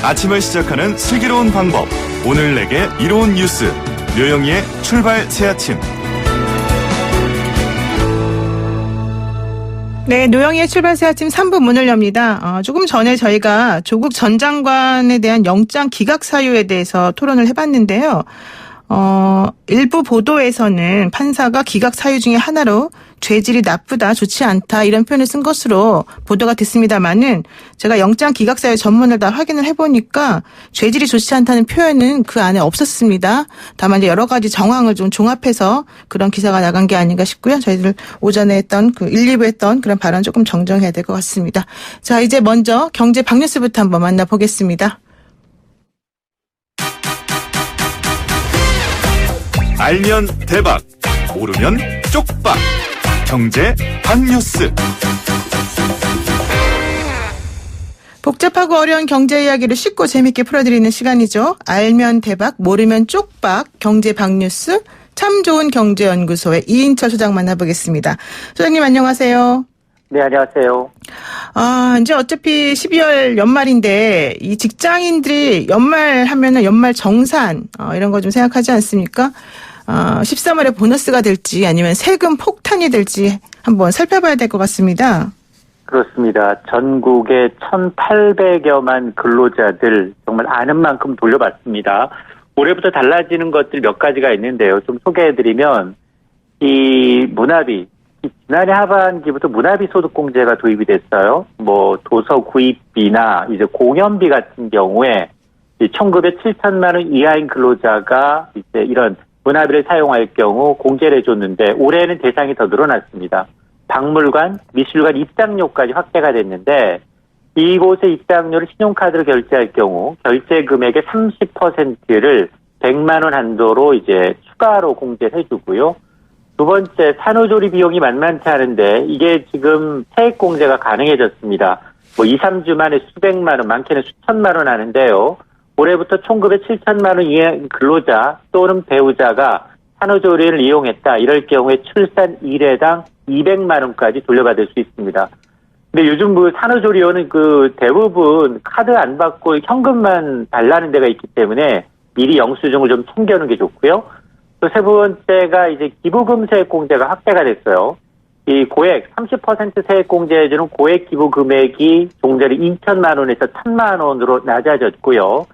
아침을 시작하는 슬기로운 방법. 오늘 내게 이로운 뉴스. 묘영이의 출발 새아침. 네, 노영희의 출발 새아침 3부 문을 엽니다. 조금 전에 저희가 조국 전 장관에 대한 영장 기각 사유에 대해서 토론을 해봤는데요. 일부 보도에서는 판사가 기각 사유 중에 하나로 죄질이 나쁘다, 좋지 않다 이런 표현을 쓴 것으로 보도가 됐습니다만은 제가 영장 기각 사유 전문을 다 확인을 해보니까 죄질이 좋지 않다는 표현은 그 안에 없었습니다. 다만 이제 여러 가지 정황을 좀 종합해서 그런 기사가 나간 게 아닌가 싶고요. 저희들 오전에 했던 그 1, 2부 했던 그런 발언 조금 정정해야 될 것 같습니다. 자, 이제 먼저 경제 박뉴스부터 한번 만나보겠습니다. 알면 대박, 모르면 쪽박. 경제 박뉴스. 복잡하고 어려운 경제 이야기를 쉽고 재밌게 풀어드리는 시간이죠. 알면 대박, 모르면 쪽박. 경제 박뉴스. 참 좋은 경제연구소의 이인철 소장 만나보겠습니다. 소장님 안녕하세요. 네, 안녕하세요. 이제 어차피 12월 연말인데 이 직장인들이 연말 하면은 연말 정산 이런 거 좀 생각하지 않습니까? 13월에 보너스가 될지 아니면 세금 폭탄이 될지 한번 살펴봐야 될 것 같습니다. 그렇습니다. 전국의 1,800여만 근로자들 정말 아는 만큼 돌려받습니다. 올해부터 달라지는 것들 몇 가지가 있는데요. 좀 소개해드리면 이 문화비, 지난해 하반기부터 문화비 소득공제가 도입이 됐어요. 뭐 도서 구입비나 이제 공연비 같은 경우에 1,900, 7천만 원 이하인 근로자가 이제 이런 문화비를 사용할 경우 공제를 해줬는데 올해는 대상이 더 늘어났습니다. 박물관, 미술관 입장료까지 확대가 됐는데 이곳의 입장료를 신용카드로 결제할 경우 결제 금액의 30%를 100만 원 한도로 이제 추가로 공제를 해주고요. 두 번째, 산후조리 비용이 만만치 않은데 이게 지금 세액 공제가 가능해졌습니다. 뭐 2, 3주 만에 수백만 원, 많게는 수천만 원 하는데요. 올해부터 1,900, 7천만 원 이하의 근로자 또는 배우자가 산후조리를 이용했다. 이럴 경우에 출산 1회당 200만 원까지 돌려받을 수 있습니다. 근데 요즘 그 산후조리원은 그 대부분 카드 안 받고 현금만 달라는 데가 있기 때문에 미리 영수증을 좀 챙겨놓는 게 좋고요. 또 세 번째가 이제 기부금 세액 공제가 확대가 됐어요. 이 고액 30% 세액 공제해주는 고액 기부 금액이 종전에 2천만 원에서 1,000만 원으로 낮아졌고요.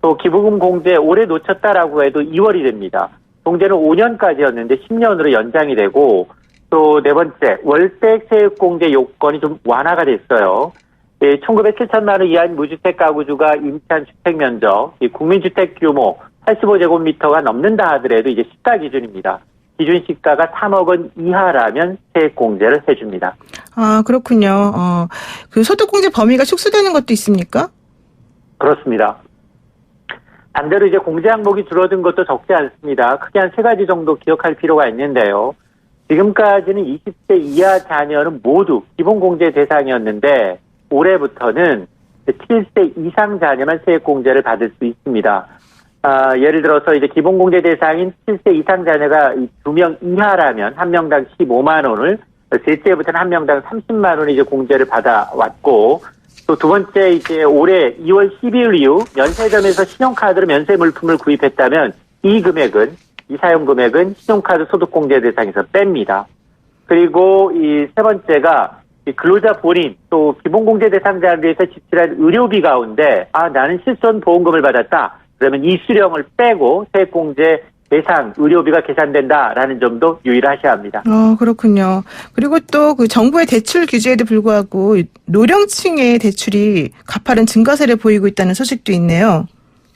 또 기부금 공제 올해 놓쳤다라고 해도 2월이 됩니다. 공제는 5년까지였는데 10년으로 연장이 되고 또 네 번째 월세액 세액 공제 요건이 좀 완화가 됐어요. 1,900, 7천만 원 이하인 무주택 가구주가 임차한 주택 면적, 국민주택 규모 85제곱미터가 넘는다 하더라도 이제 시가 기준입니다. 기준 시가가 3억 원 이하라면 세액 공제를 해줍니다. 아, 그렇군요. 그 소득공제 범위가 축소되는 것도 있습니까? 그렇습니다. 반대로 이제 공제 항목이 줄어든 것도 적지 않습니다. 크게 한 세 가지 정도 기억할 필요가 있는데요. 지금까지는 20세 이하 자녀는 모두 기본 공제 대상이었는데 올해부터는 7세 이상 자녀만 세액 공제를 받을 수 있습니다. 예를 들어서 이제 기본 공제 대상인 7세 이상 자녀가 2명 이하라면 한 명당 15만 원을, 셋째부터는 한 명당 30만 원을 이제 공제를 받아왔고, 또 두 번째 이제 올해 2월 12일 이후 면세점에서 신용카드로 면세 물품을 구입했다면 이 사용 금액은 신용카드 소득공제 대상에서 뺍니다. 그리고 이 세 번째가 근로자 본인 또 기본공제 대상자에 대해서 지출한 의료비 가운데 나는 실손 보험금을 받았다. 그러면 이 수령을 빼고 세액공제 대상 의료비가 계산된다라는 점도 유의하셔야 합니다. 그렇군요. 그리고 또 그 정부의 대출 규제에도 불구하고 노령층의 대출이 가파른 증가세를 보이고 있다는 소식도 있네요.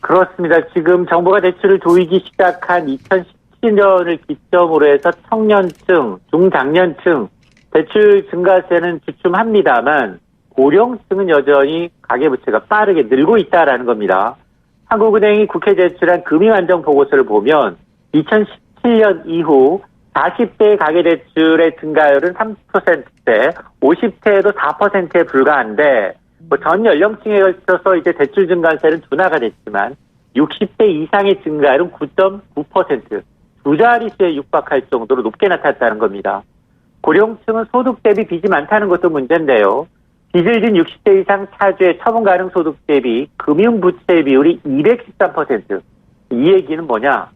그렇습니다. 지금 정부가 대출을 조이기 시작한 2017년을 기점으로 해서 청년층, 중장년층 대출 증가세는 주춤합니다만 고령층은 여전히 가계부채가 빠르게 늘고 있다라는 겁니다. 한국은행이 국회 제출한 금융안정 보고서를 보면 2017년 이후 40대 가계대출의 증가율은 30%대, 50대에도 4%에 불과한데 전 연령층에 걸쳐서 이제 대출 증가세는 둔화가 됐지만 60대 이상의 증가율은 9.9%, 두 자릿수에 육박할 정도로 높게 나타났다는 겁니다. 고령층은 소득 대비 빚이 많다는 것도 문제인데요. 빚을 진 60세 이상 차주의 처분 가능 소득 대비 금융부채 비율이 213%. 이 얘기는 뭐냐?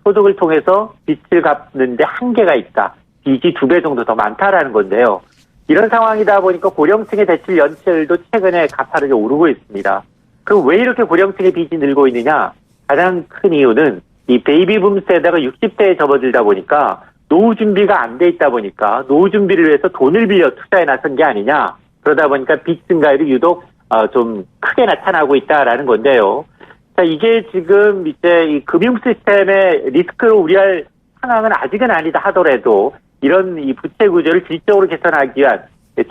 소득을 통해서 빚을 갚는데 한계가 있다. 빚이 2배 정도 더 많다라는 건데요. 이런 상황이다 보니까 고령층의 대출 연체율도 최근에 가파르게 오르고 있습니다. 그럼 왜 이렇게 고령층의 빚이 늘고 있느냐? 가장 큰 이유는 이 베이비붐 세대가 60대에 접어들다 보니까 노후 준비가 안 돼 있다 보니까 노후 준비를 위해서 돈을 빌려 투자에 나선 게 아니냐. 그러다 보니까 빚 증가율이 유독 좀 크게 나타나고 있다라는 건데요. 자, 이게 지금 이제 이 금융 시스템의 리스크로 우려할 상황은 아직은 아니다 하더라도 이런 이 부채 구조를 질적으로 개선하기 위한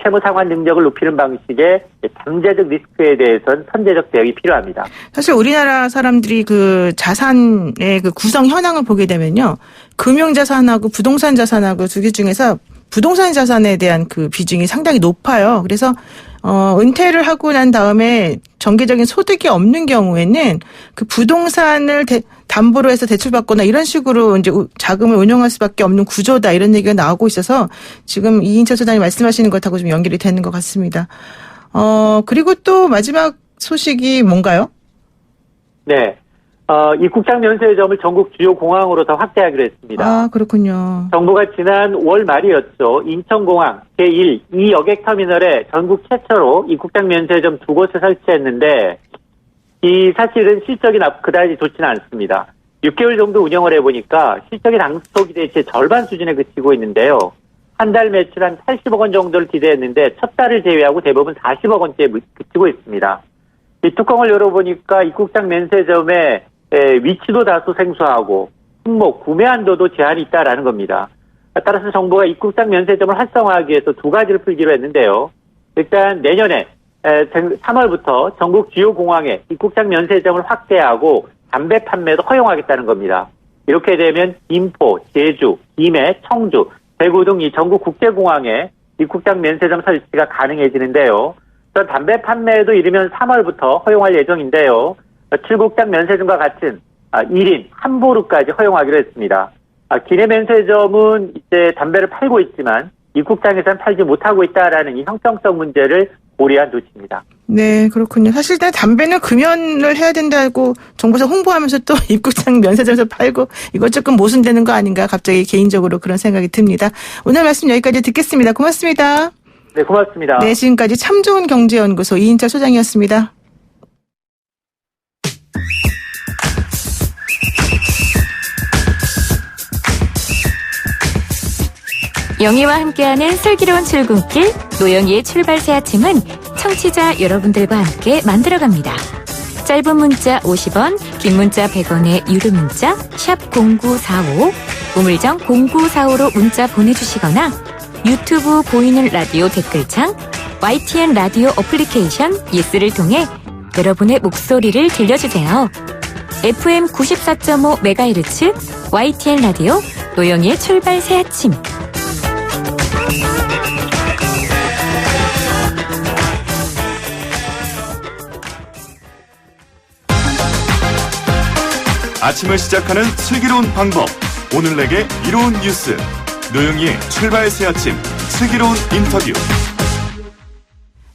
채무 상환 능력을 높이는 방식의 잠재적 리스크에 대해서는 선제적 대응이 필요합니다. 사실 우리나라 사람들이 그 자산의 그 구성 현황을 보게 되면요. 금융 자산하고 부동산 자산하고 두 개 중에서 부동산 자산에 대한 그 비중이 상당히 높아요. 그래서 은퇴를 하고 난 다음에 정기적인 소득이 없는 경우에는 그 부동산을 담보로 해서 대출받거나 이런 식으로 이제 자금을 운용할 수밖에 없는 구조다 이런 얘기가 나오고 있어서 지금 이인철 소장이 말씀하시는 것하고 좀 연결이 되는 것 같습니다. 그리고 또 마지막 소식이 뭔가요? 네. 입국장 면세점을 전국 주요 공항으로 더 확대하기로 했습니다. 그렇군요. 정부가 지난 5월 말이었죠. 인천공항 제1, 2 여객터미널에 전국 최초로 입국장 면세점 2곳을 설치했는데 이 사실은 실적이 그다지 좋지는 않습니다. 6개월 정도 운영을 해보니까 실적의 당속 기대치의 절반 수준에 그치고 있는데요. 한 달 매출 한 80억 원 정도를 기대했는데 첫 달을 제외하고 대부분 40억 원대에 그치고 있습니다. 이 뚜껑을 열어보니까 입국장 면세점의 위치도 다소 생소하고 품목, 구매 한도도 제한이 있다라는 겁니다. 따라서 정부가 입국장 면세점을 활성화하기 위해서 2가지를 풀기로 했는데요. 일단 내년에 3월부터 전국 주요 공항에 입국장 면세점을 확대하고 담배 판매도 허용하겠다는 겁니다. 이렇게 되면 김포, 제주, 김해, 청주, 대구 등 이 전국 국제공항에 입국장 면세점 설치가 가능해지는데요. 또 담배 판매도 이르면 3월부터 허용할 예정인데요. 출국장 면세점과 같은 1인 함보루까지 허용하기로 했습니다. 기내 면세점은 이제 담배를 팔고 있지만 입국장에서는 팔지 못하고 있다라는 이 형평성 문제를 고려한 조치입니다. 네, 그렇군요. 사실 담배는 금연을 해야 된다고 정부에서 홍보하면서 또 입국장 면세점에서 팔고 이것 조금 모순되는 거 아닌가 갑자기 개인적으로 그런 생각이 듭니다. 오늘 말씀 여기까지 듣겠습니다. 고맙습니다. 네, 고맙습니다. 네, 지금까지 참 좋은 경제연구소 이인철 소장이었습니다. 영희와 함께하는 슬기로운 출근길 노영희의 출발 새 아침은 청취자 여러분들과 함께 만들어갑니다. 짧은 문자 50원, 긴 문자 100원의 유료 문자 샵 0945, 우물정 0945로 문자 보내주시거나 유튜브 보이는 라디오 댓글창, YTN 라디오 어플리케이션 예스를 통해 여러분의 목소리를 들려주세요. FM 94.5MHz YTN 라디오 노영희의 출발 새 아침. 아침을 시작하는 슬기로운 방법. 오늘 내게 이로운 뉴스. 노영희의 출발 새 아침. 슬기로운 인터뷰.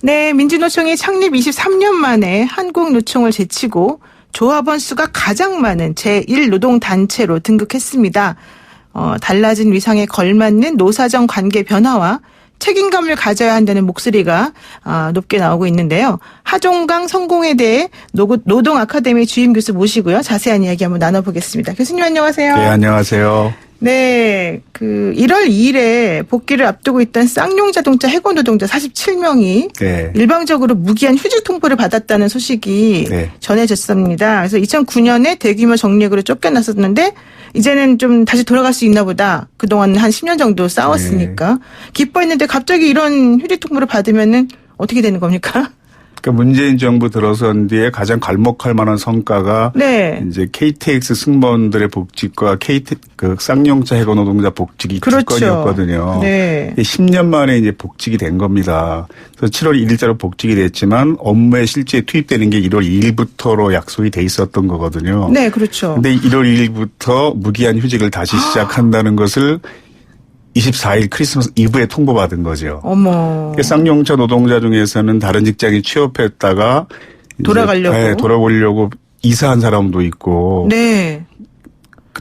네, 민주노총이 창립 23년 만에 한국노총을 제치고 조합원 수가 가장 많은 제1노동단체로 등극했습니다. 달라진 위상에 걸맞는 노사정 관계 변화와 책임감을 가져야 한다는 목소리가 높게 나오고 있는데요. 하종강 성공에 대해 노동 아카데미 주임 교수 모시고요. 자세한 이야기 한번 나눠보겠습니다. 교수님 안녕하세요. 네, 안녕하세요. 네, 1월 2일에 복귀를 앞두고 있던 쌍용자동차 해고 노동자 47명이 네. 일방적으로 무기한 휴직 통보를 받았다는 소식이 네. 전해졌습니다. 그래서 2009년에 대규모 정리해고로 쫓겨났었는데 이제는 좀 다시 돌아갈 수 있나 보다. 그동안 한 10년 정도 싸웠으니까. 네. 기뻐했는데 갑자기 이런 휴직 통보를 받으면은 어떻게 되는 겁니까? 그러니까 문재인 정부 들어선 뒤에 가장 갈목할 만한 성과가 네. 이제 KTX 승무원들의 복직과 쌍용차 해고 노동자 복직이 그렇죠. 주건이었거든요. 네. 10년 만에 이제 복직이 된 겁니다. 그래서 7월 1일자로 복직이 됐지만 업무에 실제 투입되는 게 1월 2일부터로 약속이 돼 있었던 거거든요. 네, 그렇죠. 근데 1월 2일부터 무기한 휴직을 다시 시작한다는 것을 24일 크리스마스 이브에 통보받은 거죠. 어머. 쌍용차 노동자 중에서는 다른 직장에 취업했다가 돌아가려고. 네, 돌아오려고 이사한 사람도 있고 네.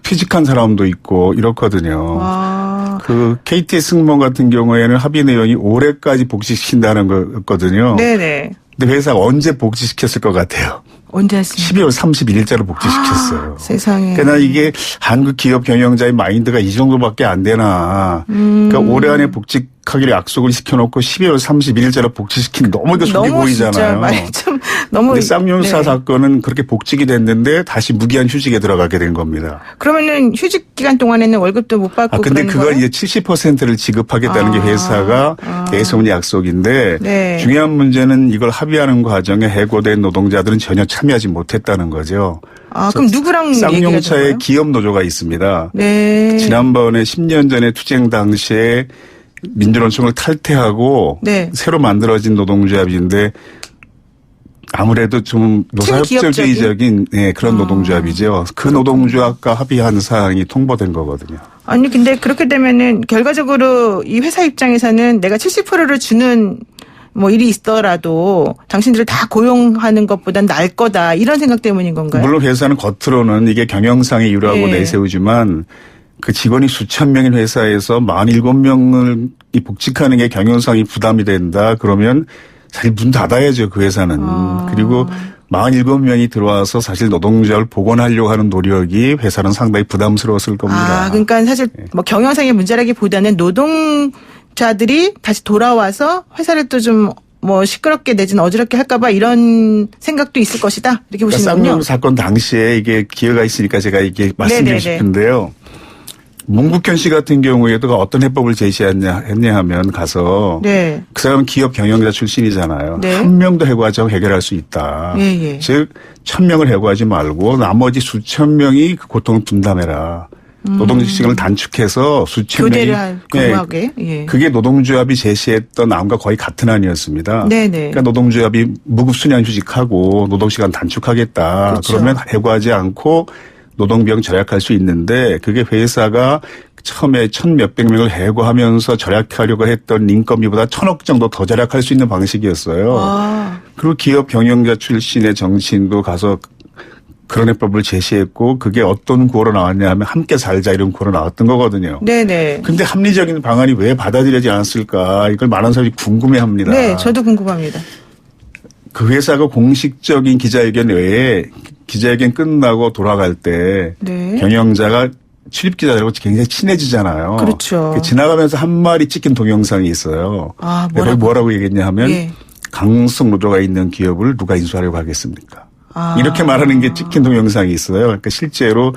퇴직한 사람도 있고 이렇거든요. 와. 그 KT 승무원 같은 경우에는 합의 내용이 올해까지 복직시킨다는 거거든요. 네네. 근데 회사가 언제 복직시켰을 것 같아요? 언제 했습니까? 12월 31일자로 복직시켰어요. 세상에. 그러나 이게 한국 기업 경영자의 마인드가 이 정도밖에 안 되나. 그러니까 올해 안에 복직하기로 약속을 시켜놓고 12월 31일자로 복직시키는 너무 이거 속이 보이잖아요. 진짜 많이 좀 너무. 근데 쌍용차 네. 사건은 그렇게 복직이 됐는데 다시 무기한 휴직에 들어가게 된 겁니다. 그러면은 휴직 기간 동안에는 월급도 못 받고 근데 그러는 그걸 거예요? 이제 70%를 지급하겠다는 게 회사가 내세운 약속인데 네. 중요한 문제는 이걸 합의하는 과정에 해고된 노동자들은 전혀 참여하지 못했다는 거죠. 그럼 누구랑 얘기가 쌍용차에 되나요? 기업 노조가 있습니다. 네. 지난번에 10년 전에 투쟁 당시에 민주노총을 탈퇴하고 네. 새로 만들어진 노동조합인데 아무래도 좀 노사협조주의적인 네, 그런 노동조합이죠. 그 노동조합과 합의한 사항이 통보된 거거든요. 아니 근데 그렇게 되면은 결과적으로 이 회사 입장에서는 내가 70%를 주는 뭐 일이 있더라도 당신들을 다 고용하는 것보단 나을 거다 이런 생각 때문인 건가요? 물론 회사는 겉으로는 이게 경영상의 이유라고 네. 내세우지만 그 직원이 수천 명인 회사에서 47명을 복직하는 게 경영상이 부담이 된다. 그러면 사실 문 닫아야죠, 그 회사는. 그리고 47명이 들어와서 사실 노동조합을 복원하려고 하는 노력이 회사는 상당히 부담스러웠을 겁니다. 그러니까 사실 뭐 경영상의 문제라기보다는 노동자들이 다시 돌아와서 회사를 또 좀 뭐 시끄럽게 내지는 어지럽게 할까봐 이런 생각도 있을 것이다. 이렇게 그러니까 보시는군요. 쌍용 사건 당시에 이게 기회가 있으니까 제가 이게 말씀드리고 네네네. 싶은데요. 문국현 씨 같은 경우에도 어떤 해법을 제시했냐 하면 가서 네. 그 사람은 기업 경영자 출신이잖아요. 네. 한 명도 해고하지 않고 해결할 수 있다. 예. 즉 1000명을 해고하지 말고 나머지 수천 명이 그 고통을 분담해라. 노동시간을 단축해서 수천 교대를 명이 근무하게. 예. 그게 노동조합이 제시했던 안과 거의 같은 안이었습니다. 네네. 그러니까 노동조합이 무급수년 휴직하고 노동시간 단축하겠다. 그렇죠. 그러면 해고하지 않고 노동비용 절약할 수 있는데 그게 회사가 처음에 1000몇백 명을 해고하면서 절약하려고 했던 인건비보다 1000억 정도 더 절약할 수 있는 방식이었어요. 그리고 기업 경영자 출신의 정치인도 가서 그런 해법을 제시했고 그게 어떤 구호로 나왔냐 하면 함께 살자 이런 구호로 나왔던 거거든요. 네네. 근데 합리적인 방안이 왜 받아들여지지 않았을까 이걸 많은 사람이 궁금해합니다. 네, 저도 궁금합니다. 그 회사가 공식적인 기자회견 외에 기자회견 끝나고 돌아갈 때 네. 경영자가 출입기자들하고 굉장히 친해지잖아요. 그렇죠. 지나가면서 한 마리 찍힌 동영상이 있어요. 뭐라고 얘기했냐 하면 예. 강성 노조가 있는 기업을 누가 인수하려고 하겠습니까? 이렇게 말하는 게 찍힌 동영상이 있어요. 그러니까 실제로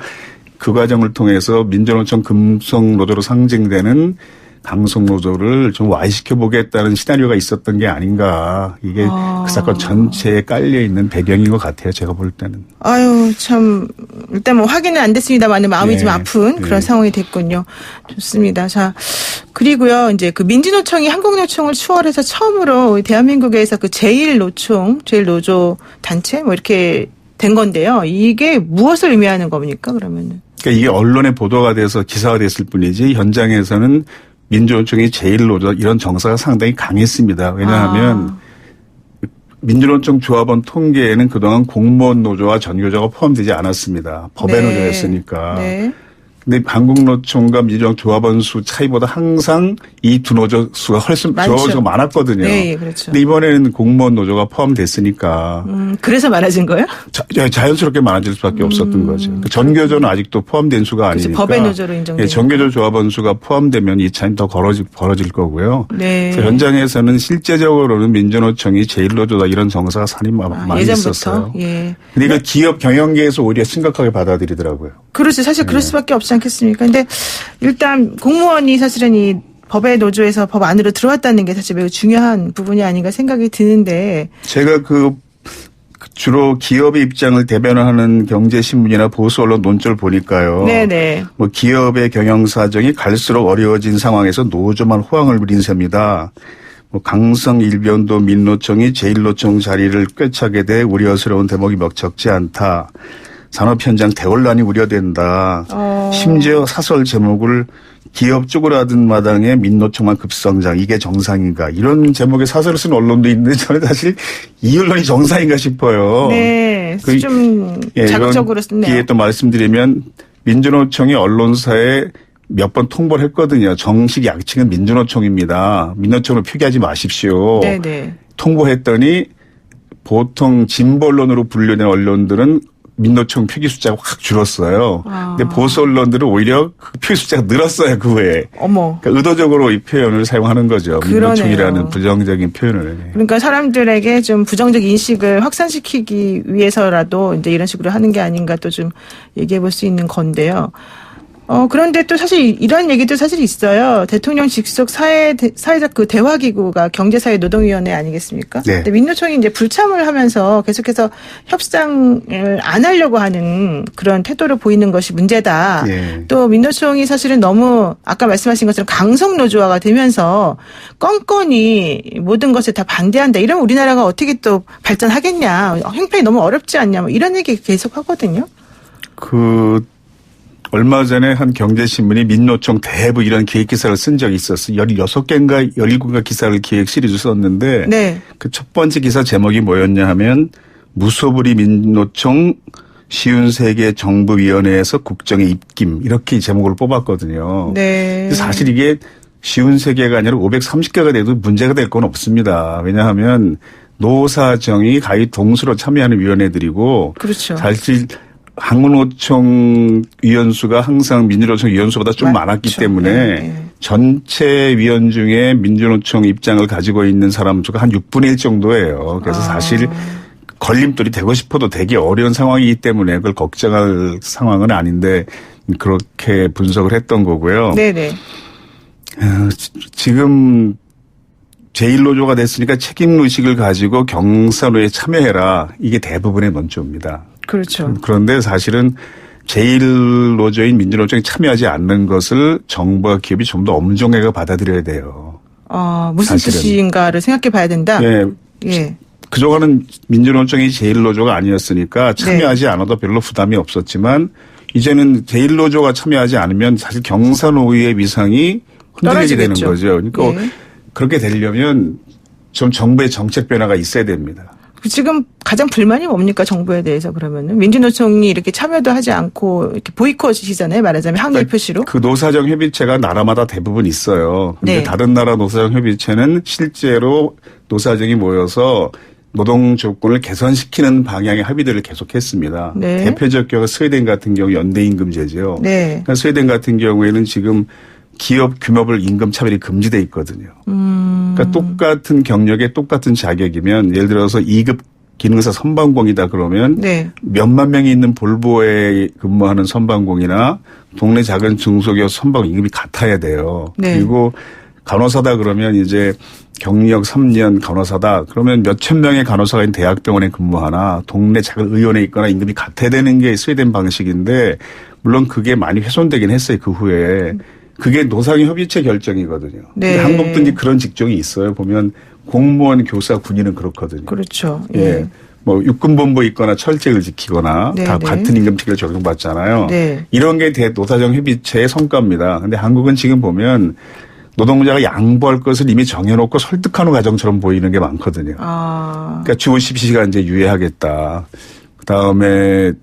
그 과정을 통해서 민주노총 금속노조로 상징되는 강성노조를 좀 와해시켜 보겠다는 시나리오가 있었던 게 아닌가. 이게 그 사건 전체에 깔려 있는 배경인 것 같아요. 제가 볼 때는. 아유, 참, 일단 뭐 확인은 안 됐습니다만 마음이 네. 좀 아픈 그런 네. 상황이 됐군요. 좋습니다. 자, 그리고요, 이제 그 민주노총이 한국노총을 추월해서 처음으로 대한민국에서 그 제1노조 단체 뭐 이렇게 된 건데요. 이게 무엇을 의미하는 겁니까, 그러면은? 그러니까 이게 언론에 보도가 돼서 기사화됐을 뿐이지 현장에서는 민주노총이 제1노조 이런 정서가 상당히 강했습니다. 왜냐하면 민주노총 조합원 통계에는 그동안 공무원 노조와 전교조가 포함되지 않았습니다. 법의 네. 노조였으니까. 네. 근데 한국노총과 민주노총 조합원 수 차이보다 항상 이 두 노조 수가 훨씬 많죠. 많았거든요. 네, 그렇죠. 근데 이번에는 공무원 노조가 포함됐으니까 그래서 많아진 거예요? 자연스럽게 많아질 수밖에 없었던 거죠. 그러니까 전교조는 아직도 포함된 수가 그렇죠. 아니니까. 법의 노조로 인정되는. 예, 전교조 조합원 수가 포함되면 이 차이는 더 벌어질 거고요. 네. 그래서 현장에서는 실제적으로는 민주노총이 제1노조다 이런 정서가 산이 많이 예전부터. 있었어요. 예. 근데 이걸 기업 경영계에서 오히려 심각하게 받아들이더라고요. 그렇죠. 사실 그럴 수밖에 없지 않겠습니까? 근데 일단 공무원이 사실은 이 법의 노조에서 법 안으로 들어왔다는 게 사실 매우 중요한 부분이 아닌가 생각이 드는데. 제가 주로 기업의 입장을 대변하는 경제신문이나 보수 언론 논조를 보니까요. 네네. 뭐 기업의 경영 사정이 갈수록 어려워진 상황에서 노조만 호황을 부린 셈이다. 뭐 강성 일변도 민노총이 제1노총 자리를 꿰차게 돼 우려스러운 대목이 적지 않다. 산업 현장 대혼란이 우려된다. 심지어 사설 제목을 기업 쪼그라든 마당에 민노총만 급성장 이게 정상인가 이런 제목의 사설을 쓴 언론도 있는데 저는 사실 이 언론이 정상인가 싶어요. 네, 좀 자극적으로 쓰네요. 이에 또 말씀드리면 민주노총이 언론사에 몇 번 통보를 했거든요. 정식 약칭은 민주노총입니다. 민노총으로 표기하지 마십시오. 네네. 통보했더니 보통 진보 언론으로 분류된 언론들은 민노총 표기 숫자가 확 줄었어요. 근데 보수 언론들은 오히려 그 표기 숫자가 늘었어요, 그 후에. 어머. 그러니까 의도적으로 이 표현을 사용하는 거죠. 그러네요. 민노총이라는 부정적인 표현을. 그러니까 사람들에게 좀 부정적 인식을 확산시키기 위해서라도 이제 이런 식으로 하는 게 아닌가 또 좀 얘기해 볼 수 있는 건데요. 그런데 또 사실 이런 얘기도 사실 있어요. 대통령 직속 사회적 그 대화기구가 경제사회노동위원회 아니겠습니까? 네. 근데 민노총이 이제 불참을 하면서 계속해서 협상을 안 하려고 하는 그런 태도를 보이는 것이 문제다. 예. 또 민노총이 사실은 너무 아까 말씀하신 것처럼 강성노조화가 되면서 껌껌이 모든 것에 다 반대한다. 이러면 우리나라가 어떻게 또 발전하겠냐. 형편이 너무 어렵지 않냐. 뭐 이런 얘기 계속 하거든요. 얼마 전에 한 경제신문이 민노총 대부 이런 기획기사를 쓴 적이 있었어요. 16개인가 17개인가 기사를 기획 시리즈 썼는데 네. 그 첫 번째 기사 제목이 뭐였냐 하면 무소불위 민노총 쉬운 세계 정부위원회에서 국정에 입김 이렇게 제목을 뽑았거든요. 네. 사실 이게 쉬운 세계가 아니라 530개가 돼도 문제가 될 건 없습니다. 왜냐하면 노사정이 가히 동수로 참여하는 위원회들이고 그렇죠. 사실 항노총 위원수가 항상 민주노총 위원수보다 좀 많았기 때문에 네. 전체 위원 중에 민주노총 입장을 가지고 있는 사람 수가 한 6분의 1 정도예요. 그래서 사실 걸림돌이 되고 싶어도 되기 어려운 상황이기 때문에 그걸 걱정할 상황은 아닌데 그렇게 분석을 했던 거고요. 네네. 지금 제1노조가 됐으니까 책임의식을 가지고 경사로에 참여해라. 이게 대부분의 논조입니다. 그렇죠. 그런데 사실은 제1노조인 민주노총이 참여하지 않는 것을 정부와 기업이 좀 더 엄중하게 받아들여야 돼요. 무슨 사실은. 뜻인가를 생각해 봐야 된다? 예. 예. 그동안은 민주노총이 제1노조가 아니었으니까 참여하지 않아도 별로 부담이 없었지만 이제는 제1노조가 참여하지 않으면 사실 경사노위의 위상이 흔들리게 되는 떨어지겠죠. 거죠. 그러니까 예. 그렇게 되려면 좀 정부의 정책 변화가 있어야 됩니다. 지금 가장 불만이 뭡니까 정부에 대해서 그러면은 민주노총이 이렇게 참여도 하지 않고 이렇게 보이콧이시잖아요. 말하자면 항의 표시로. 그 노사정 협의체가 나라마다 대부분 있어요. 근데 네. 다른 나라 노사정 협의체는 실제로 노사정이 모여서 노동 조건을 개선시키는 방향의 합의들을 계속했습니다. 네. 대표적 경우 스웨덴 같은 경우 연대임금제죠. 네. 그러니까 스웨덴 같은 경우에는 지금 기업 규모별 임금 차별이 금지돼 있거든요. 그러니까 똑같은 경력에 똑같은 자격이면 예를 들어서 2급 기능사 선방공이다 그러면 네. 몇만 명이 있는 볼보에 근무하는 선방공이나 동네 작은 중소기업 선방 임금이 같아야 돼요. 네. 그리고 간호사다 그러면 이제 경력 3년 간호사다 그러면 몇천 명의 간호사가 있는 대학병원에 근무하나 동네 작은 의원에 있거나 임금이 같아야 되는 게 스웨덴 방식인데 물론 그게 많이 훼손되긴 했어요. 그 후에. 그게 노사정 협의체 결정이거든요. 네. 근데 한국도 이제 그런 직종이 있어요. 보면 공무원, 교사, 군인은 그렇거든요. 그렇죠. 예. 뭐 육군본부에 있거나 철책을 지키거나 네, 다 네. 같은 임금체계를 적용받잖아요. 네. 이런 게 노사정 협의체의 성과입니다. 근데 한국은 지금 보면 노동자가 양보할 것을 이미 정해놓고 설득하는 과정처럼 보이는 게 많거든요. 그러니까 주 52시간 이제 유예하겠다. 그다음에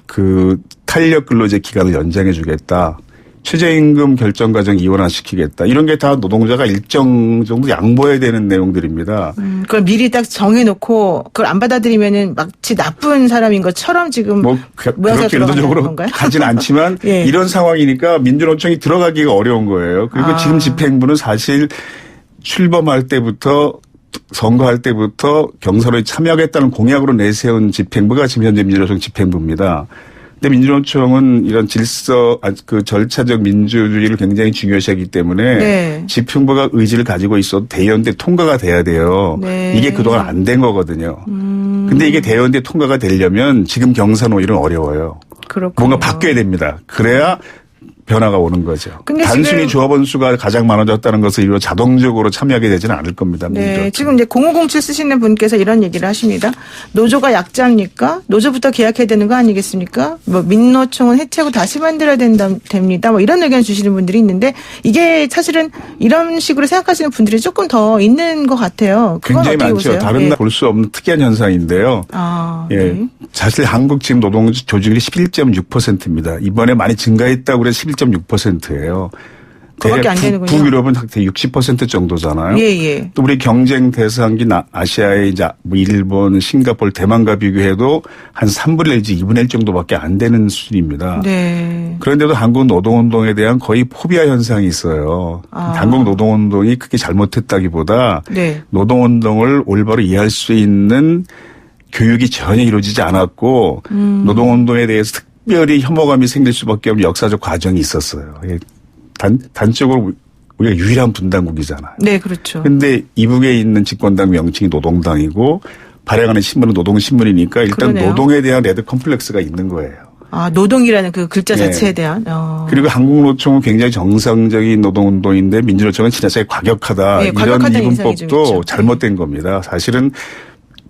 그 탄력 근로제 기간을 연장해 주겠다. 최저임금 결정 과정 이원화시키겠다. 이런 게 다 노동자가 일정 정도 양보해야 되는 내용들입니다. 그걸 미리 딱 정해놓고 그걸 안 받아들이면은 마치 나쁜 사람인 것처럼 지금 뭐 모여서 그렇게 들어가는 의도적으로 건가요? 가지는 않지만 예. 이런 상황이니까 민주노총이 들어가기가 어려운 거예요. 그리고 지금 집행부는 사실 출범할 때부터 선거할 때부터 경선에 참여하겠다는 공약으로 내세운 집행부가 지금 현재 민주노총 집행부입니다. 근데 민주노총은 이런 그 절차적 민주주의를 굉장히 중요시하기 때문에 네. 집행부가 의지를 가지고 있어도 대의원대 통과가 돼야 돼요. 네. 이게 그동안 안 된 거거든요. 근데 이게 대의원대 통과가 되려면 지금 경사노위는 어려워요. 그렇군요. 뭔가 바뀌어야 됩니다. 그래야 변화가 오는 거죠. 근데 단순히 지금 조합원 수가 가장 많아졌다는 것을 이루어 자동적으로 참여하게 되지는 않을 겁니다. 네, 민주노총. 지금 이제 0507 쓰시는 분께서 이런 얘기를 하십니다. 노조가 약자입니까? 노조부터 계약해야 되는 거 아니겠습니까? 뭐 민노총은 해체하고 다시 만들어야 됩니다. 뭐 이런 의견 주시는 분들이 있는데 이게 사실은 이런 식으로 생각하시는 분들이 조금 더 있는 것 같아요. 그건 굉장히 어떻게 많죠. 보세요? 다른 나라 볼 수 없는 특이한 현상인데요. 아, 예. 네. 사실 한국 지금 노동 조직률이 11.6%입니다. 이번에 많이 증가했다고 그래서 11.6%예요. 그거밖에 안 되는군요. 북유럽은 60% 정도잖아요. 예, 예. 또 우리 경쟁 대상기 아시아의 이제 뭐 일본, 싱가포르, 대만과 비교해도 한 3분의 1 내지 2분의 1 정도밖에 안 되는 수준입니다. 네. 그런데도 한국 노동운동에 대한 거의 포비아 현상이 있어요. 아. 한국 노동운동이 크게 잘못했다기보다 네. 노동운동을 올바로 이해할 수 있는 교육이 전혀 이루어지지 않았고 노동운동에 대해서 특별히 혐오감이 생길 수밖에 없는 역사적 과정이 있었어요. 단적으로 우리가 유일한 분당국이잖아요. 네, 그렇죠. 그런데 이북에 있는 집권당 명칭이 노동당이고 발행하는 신문은 노동신문이니까 일단 그러네요. 노동에 대한 레드 컴플렉스가 있는 거예요. 아, 노동이라는 그 글자 네. 자체에 대한. 그리고 한국노총은 굉장히 정상적인 노동운동인데 민주노총은 지나치게 과격하다. 네, 이런 과격하다는 인상이 좀 있죠. 이분법도 잘못된 겁니다. 사실은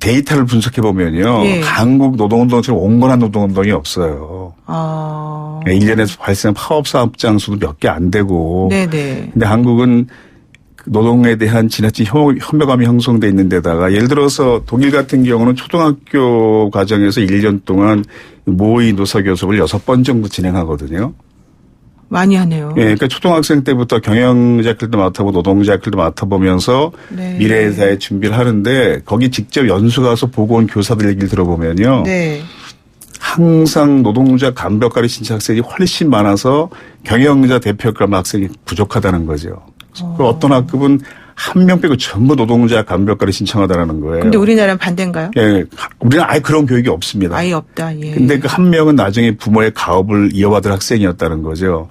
데이터를 분석해 보면요. 예. 한국 노동운동처럼 온건한 노동운동이 없어요. 아. 1년에서 발생한 파업 사업 장수도 몇 개 안 되고. 네네. 근데 한국은 노동에 대한 지나친 혐오감이 형성돼 있는 데다가 예를 들어서 독일 같은 경우는 초등학교 과정에서 1년 동안 모의 노사 교섭을 6번 정도 진행하거든요. 많이 하네요. 예, 그러니까 초등학생 때부터 경영자클도 맡아보고 노동자클도 맡아보면서 네. 미래에 대해 준비를 하는데 거기 직접 연수 가서 보고 온 교사들 얘기를 들어보면요. 네. 항상 노동자 간벽가를 신청 학생이 훨씬 많아서 경영자 대표과 학생이 부족하다는 거죠. 그 어떤 학급은 한 명 빼고 전부 노동자 간벽가를 신청하다라는 거예요. 근데 우리나라는 반대인가요? 예, 우리는 아예 그런 교육이 없습니다. 아예 없다. 예. 근데 그 한 명은 나중에 부모의 가업을 이어받을 학생이었다는 거죠.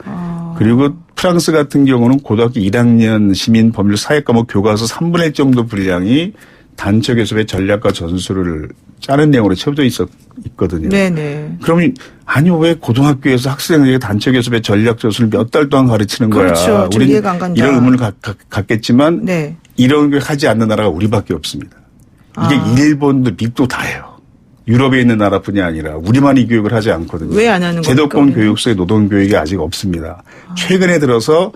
그리고 프랑스 같은 경우는 고등학교 1학년 시민 법률 사회 과목 교과서 3분의 1 정도 분량이 단체 교섭의 전략과 전술을 짜는 내용으로 채워져 있거든요. 네네. 그러면 아니 왜 고등학교에서 학생에게 단체 교섭의 전략 전술을 몇 달 동안 가르치는 거야. 그렇죠. 좀 우리는 이해가 안 간다. 이런 의문을 갖겠지만 네. 이런 걸 하지 않는 나라가 우리밖에 없습니다. 이게 일본도 미국도 다 해요. 유럽에 있는 나라뿐이 아니라 우리만 이 교육을 하지 않거든요. 왜 안 하는 겁니까? 제도권 우리는? 교육소에 노동 교육이 아직 없습니다. 최근에 들어서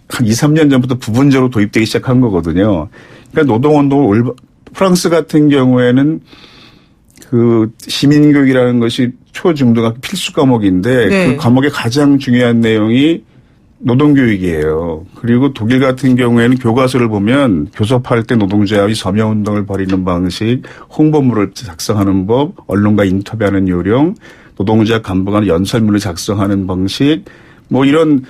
한 2, 3년 전부터 부분적으로 도입되기 시작한 거거든요. 그러니까 노동운동을 프랑스 같은 경우에는 그 시민교육이라는 것이 초중등학교 필수 과목인데 네. 그 과목의 가장 중요한 내용이 노동교육이에요. 그리고 독일 같은 경우에는 교과서를 보면 교섭할 때 노동자의 서명운동을 벌이는 방식, 홍보물을 작성하는 법, 언론과 인터뷰하는 요령, 노동자 간부가 연설문을 작성하는 방식, 뭐 이런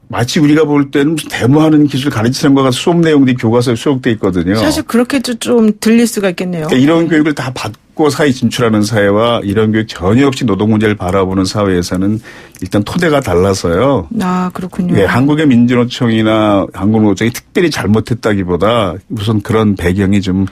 마치 우리가 볼 때는 무슨 데모하는 기술 가르치는 거가 수업 내용들이 교과서에 수록돼 있거든요. 사실 그렇게 좀 들릴 수가 있겠네요. 그러니까 이런 교육을 다 받고 사회 진출하는 사회와 이런 교육 전혀 없이 노동 문제를 바라보는 사회에서는 일단 토대가 달라서요. 아, 그렇군요. 예, 한국의 민주노총이나 한국노총이 특별히 잘못했다기보다 우선 그런 배경이 좀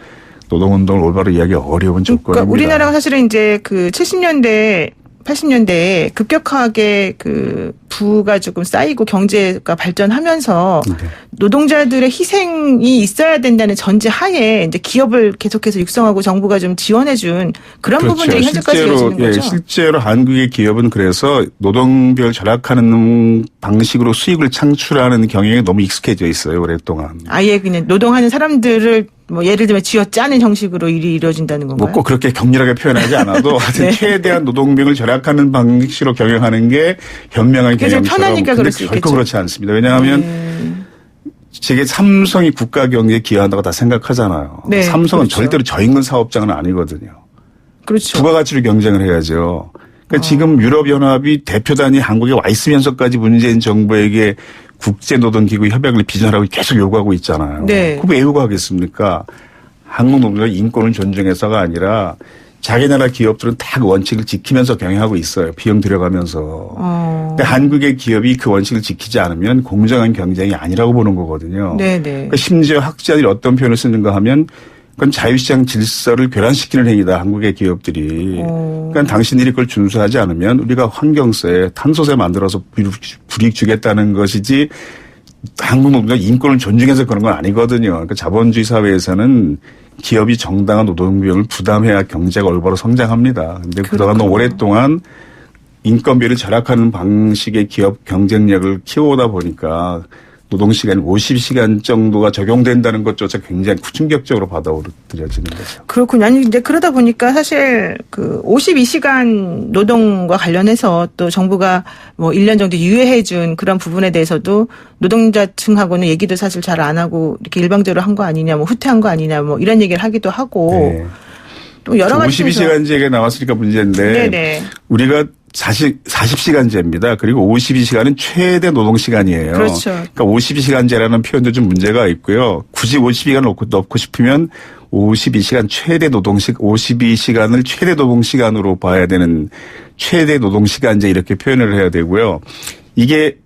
노동운동을 올바로 이해하기 어려운 조건입니다. 그러니까 우리나라가 사실은 이제 그 70년대 80년대에 급격하게 그 부가 조금 쌓이고 경제가 발전하면서 네. 노동자들의 희생이 있어야 된다는 전제 하에 이제 기업을 계속해서 육성하고 정부가 좀 지원해준 그런 그렇죠. 부분들이 현재까지 이어지는 거죠. 실제로 한국의 기업은 그래서 노동비를 절약하는 방식으로 수익을 창출하는 경영에 너무 익숙해져 있어요, 오랫동안. 아예 그냥 노동하는 사람들을 뭐 예를 들면 쥐어 짜는 형식으로 일이 이루어진다는 건가요? 뭐 꼭 그렇게 격렬하게 표현하지 않아도 하여튼 네. 최대한 노동비를 절약하는 방식으로 경영하는 게 현명한 그게 좀 경영처럼. 편하니까 근데 그럴 수 결코 있겠죠. 그렇지 않습니다. 왜냐하면 제게 삼성이 국가 경제에 기여한다고 다 생각하잖아요. 네, 삼성은 그렇죠. 절대로 저임금 사업장은 아니거든요. 그렇죠. 부가가치로 경쟁을 해야죠. 그러니까 지금 유럽연합이 대표단이 한국에 와 있으면서까지 문재인 정부에게 국제노동기구 협약을 비준하라고 계속 요구하고 있잖아요. 네. 그거 왜 요구하겠습니까? 한국 노동자 인권을 존중해서가 아니라 자기 나라 기업들은 다 그 원칙을 지키면서 경영하고 있어요. 비용 들여가면서. 근데 한국의 기업이 그 원칙을 지키지 않으면 공정한 경쟁이 아니라고 보는 거거든요. 네네. 그러니까 심지어 학자들이 어떤 표현을 쓰는가 하면 그건 자유시장 질서를 교란시키는 행위다. 한국의 기업들이. 그러니까 당신들이 그걸 준수하지 않으면 우리가 환경세, 탄소세 만들어서 불이익 주겠다는 것이지 한국 노동자 인권을 존중해서 그런 건 아니거든요. 그러니까 자본주의 사회에서는 기업이 정당한 노동비용을 부담해야 경제가 올바로 성장합니다. 그런데 그동안 오랫동안 인건비를 절약하는 방식의 기업 경쟁력을 키워오다 보니까 노동시간이 50시간 정도가 적용된다는 것조차 굉장히 충격적으로 받아들여지는 거죠. 그렇군요. 아니, 이제 그러다 보니까 사실 그 52시간 노동과 관련해서 또 정부가 뭐 1년 정도 유예해준 그런 부분에 대해서도 노동자층하고는 얘기도 사실 잘 안 하고 이렇게 일방적으로 한 거 아니냐, 뭐 후퇴한 거 아니냐, 뭐 이런 얘기를 하기도 하고. 네. 또 여러 가지. 52시간제가 나왔으니까 문제인데. 네네. 우리가 40시간제입니다. 그리고 52시간은 최대 노동시간이에요. 그렇죠. 그러니까 52시간제라는 표현도 좀 문제가 있고요. 굳이 52시간을 넣고 싶으면 52시간 최대 52시간을 최대 노동시간으로 봐야 되는 최대 노동시간제 이렇게 표현을 해야 되고요. 이게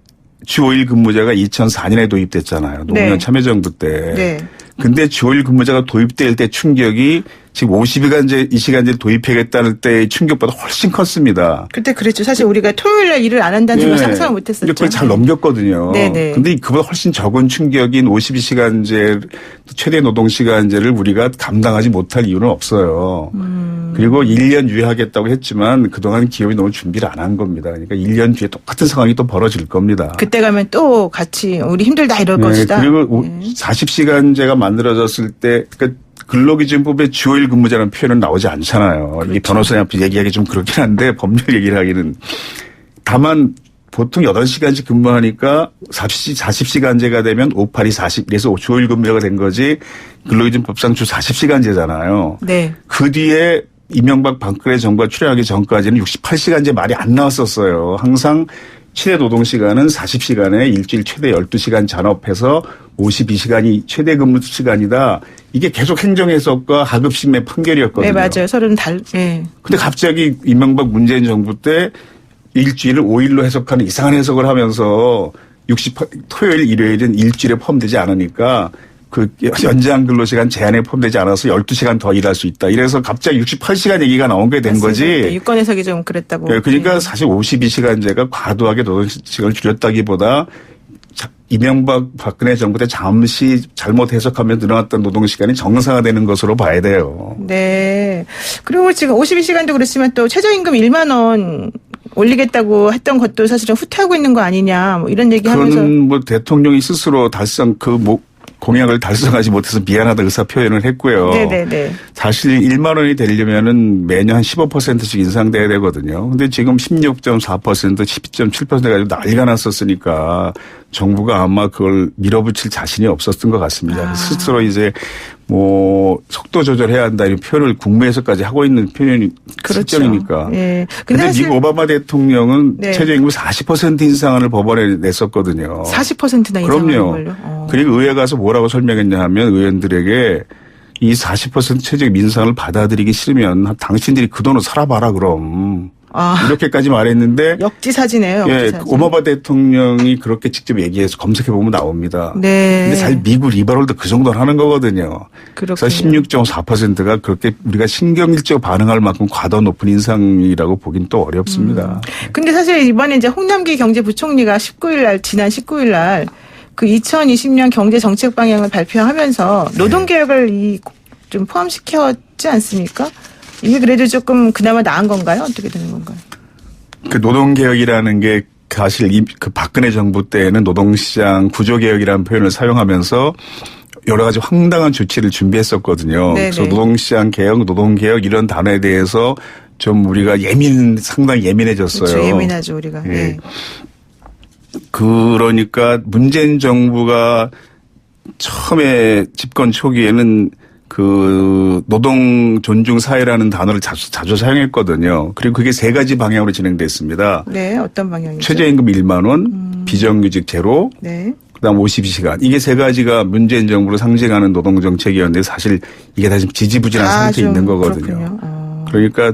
주 5일 근무제가 2004년에 도입됐잖아요. 노무현 네. 참여정부 때. 네. 근데 주 5일 근무제가 도입될 때 충격이 지금 52시간제, 이 시간제를 도입하겠다는 때의 충격보다 훨씬 컸습니다. 그때 그랬죠. 사실 우리가 토요일 날 일을 안 한다는 걸 상상을 못 했었죠. 그걸 잘 넘겼거든요. 네네. 근데 그보다 훨씬 적은 충격인 52시간제, 최대 노동시간제를 우리가 감당하지 못할 이유는 없어요. 그리고 1년 유예하겠다고 했지만 그동안 기업이 너무 준비를 안 한 겁니다. 그러니까 1년 뒤에 똑같은 상황이 또 벌어질 겁니다. 그때 가면 또 같이 우리 힘들다 이럴 것이다. 그리고 40시간제가 만들어졌을 때 그러니까 근로기준법에 주 5일 근무제라는 표현은 나오지 않잖아요. 그렇죠. 이게 변호사님 앞에 얘기하기 좀 그렇긴 한데 법률 얘기를 하기는. 다만 보통 8시간씩 근무하니까 40시간제가 되면 582 40 그래서 주 5일 근무제가 된 거지 근로기준법상 주 40시간제잖아요. 네. 그 뒤에 이명박 박근혜 정부가 출연하기 전까지는 68시간제 말이 안 나왔었어요. 항상 최대 노동시간은 40시간에 일주일 최대 12시간 잔업해서 52시간이 최대 근무 시간이다. 이게 계속 행정해석과 하급심의 판결이었거든요. 네, 맞아요. 서로는 네. 근데 갑자기 이명박 문재인 정부 때 일주일을 5일로 해석하는 이상한 해석을 하면서 토요일, 일요일은 일주일에 포함되지 않으니까 그 연장 근로시간 제한에 포함되지 않아서 12시간 더 일할 수 있다. 이래서 갑자기 68시간 얘기가 나온 게 된 거지. 네, 유권 해석이 좀 그랬다고. 네, 그러니까 사실 52시간제가 과도하게 노동시간을 줄였다기보다 이명박 박근혜 정부 때 잠시 잘못 해석하면 늘어났던 노동시간이 정상화되는 것으로 봐야 돼요. 네. 그리고 지금 52시간도 그렇지만 또 최저임금 1만 원 올리겠다고 했던 것도 사실은 후퇴하고 있는 거 아니냐 뭐 이런 얘기하면서. 그거는 뭐 대통령이 스스로 공약을 달성하지 못해서 미안하다 의사 표현을 했고요. 네네네. 사실 1만 원이 되려면은 매년 한 15%씩 인상돼야 되거든요. 근데 지금 16.4%, 12.7% 가지고 난리가 났었으니까 정부가 아마 그걸 밀어붙일 자신이 없었던 것 같습니다. 스스로 이제 뭐 속도 조절해야 한다 이런 표현을 국무에서까지 하고 있는 표현이 실정이니까. 예. 근데 미국 오바마 대통령은 네. 최저임금 40% 인상을 법원에 냈었거든요. 40%나 인상하는 걸요? 그리고 의회 가서 뭐라고 설명했냐 하면 의원들에게 이 40% 최저임금 인상을 받아들이기 싫으면 당신들이 그 돈을 살아봐라 그럼. 이렇게까지 말했는데 역지사지네요. 예, 오바마 대통령이 그렇게 직접 얘기해서 검색해 보면 나옵니다. 네. 근데 사실 미국 리버럴도 그 정도는 하는 거거든요. 그렇군요. 그래서 16.4%가 그렇게 우리가 신경일적 반응할 만큼 과도 높은 인상이라고 보긴 또 어렵습니다. 근데 사실 이번에 이제 홍남기 경제부총리가 지난 19일 날 그 2020년 경제 정책 방향을 발표하면서 노동개혁을 좀 포함시켰지 않습니까? 이게 그래도 조금 그나마 나은 건가요? 어떻게 되는 건가요? 그 노동개혁이라는 게 사실 그 박근혜 정부 때에는 노동시장 구조개혁이라는 표현을 사용하면서 여러 가지 황당한 조치를 준비했었거든요. 네네. 그래서 노동시장 개혁, 노동개혁 이런 단어에 대해서 좀 우리가 상당히 예민해졌어요. 그렇죠. 예민하죠, 우리가. 예. 네. 그러니까 문재인 정부가 처음에 집권 초기에는 그 노동 존중 사회라는 단어를 자주 사용했거든요. 그리고 그게 3가지 방향으로 진행됐습니다. 네, 어떤 방향이죠? 최저임금 1만 원, 비정규직 제로, 네. 그다음 52시간. 이게 3가지가 문재인 정부로 상징하는 노동 정책이었는데 사실 이게 다 지금 지지부진한 상태에 있는 거거든요. 그러니까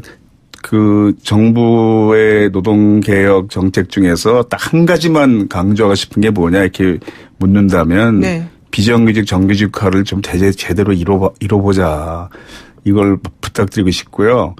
그 정부의 노동개혁 정책 중에서 딱 한 가지만 강조하고 싶은 게 뭐냐 이렇게 묻는다면 네. 비정규직 정규직화를 좀 제대로 이뤄보자. 이걸 부탁드리고 싶고요.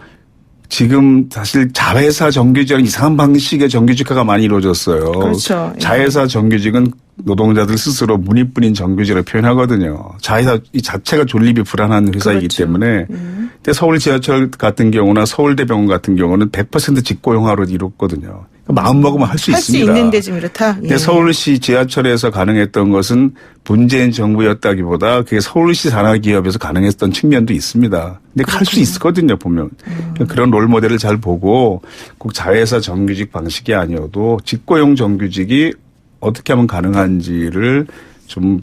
지금 사실 자회사 정규직은 이상한 방식의 정규직화가 많이 이루어졌어요. 그렇죠. 자회사 정규직은 노동자들 스스로 문의뿐인 정규직을 표현하거든요. 자회사 이 자체가 존립이 불안한 회사이기 그렇죠. 때문에. 근데 서울 지하철 같은 경우나 서울대병원 같은 경우는 100% 직고용화로 이뤘거든요. 마음 먹으면 할 수 있습니다. 할 수 있는데 좀 이렇다. 근데 서울시 지하철에서 가능했던 것은 문재인 정부였다기보다 그게 서울시 산하기업에서 가능했던 측면도 있습니다. 근데 할 수 있거든요, 보면. 그런 롤모델을 잘 보고 꼭 자회사 정규직 방식이 아니어도 직고용 정규직이 어떻게 하면 가능한지를 좀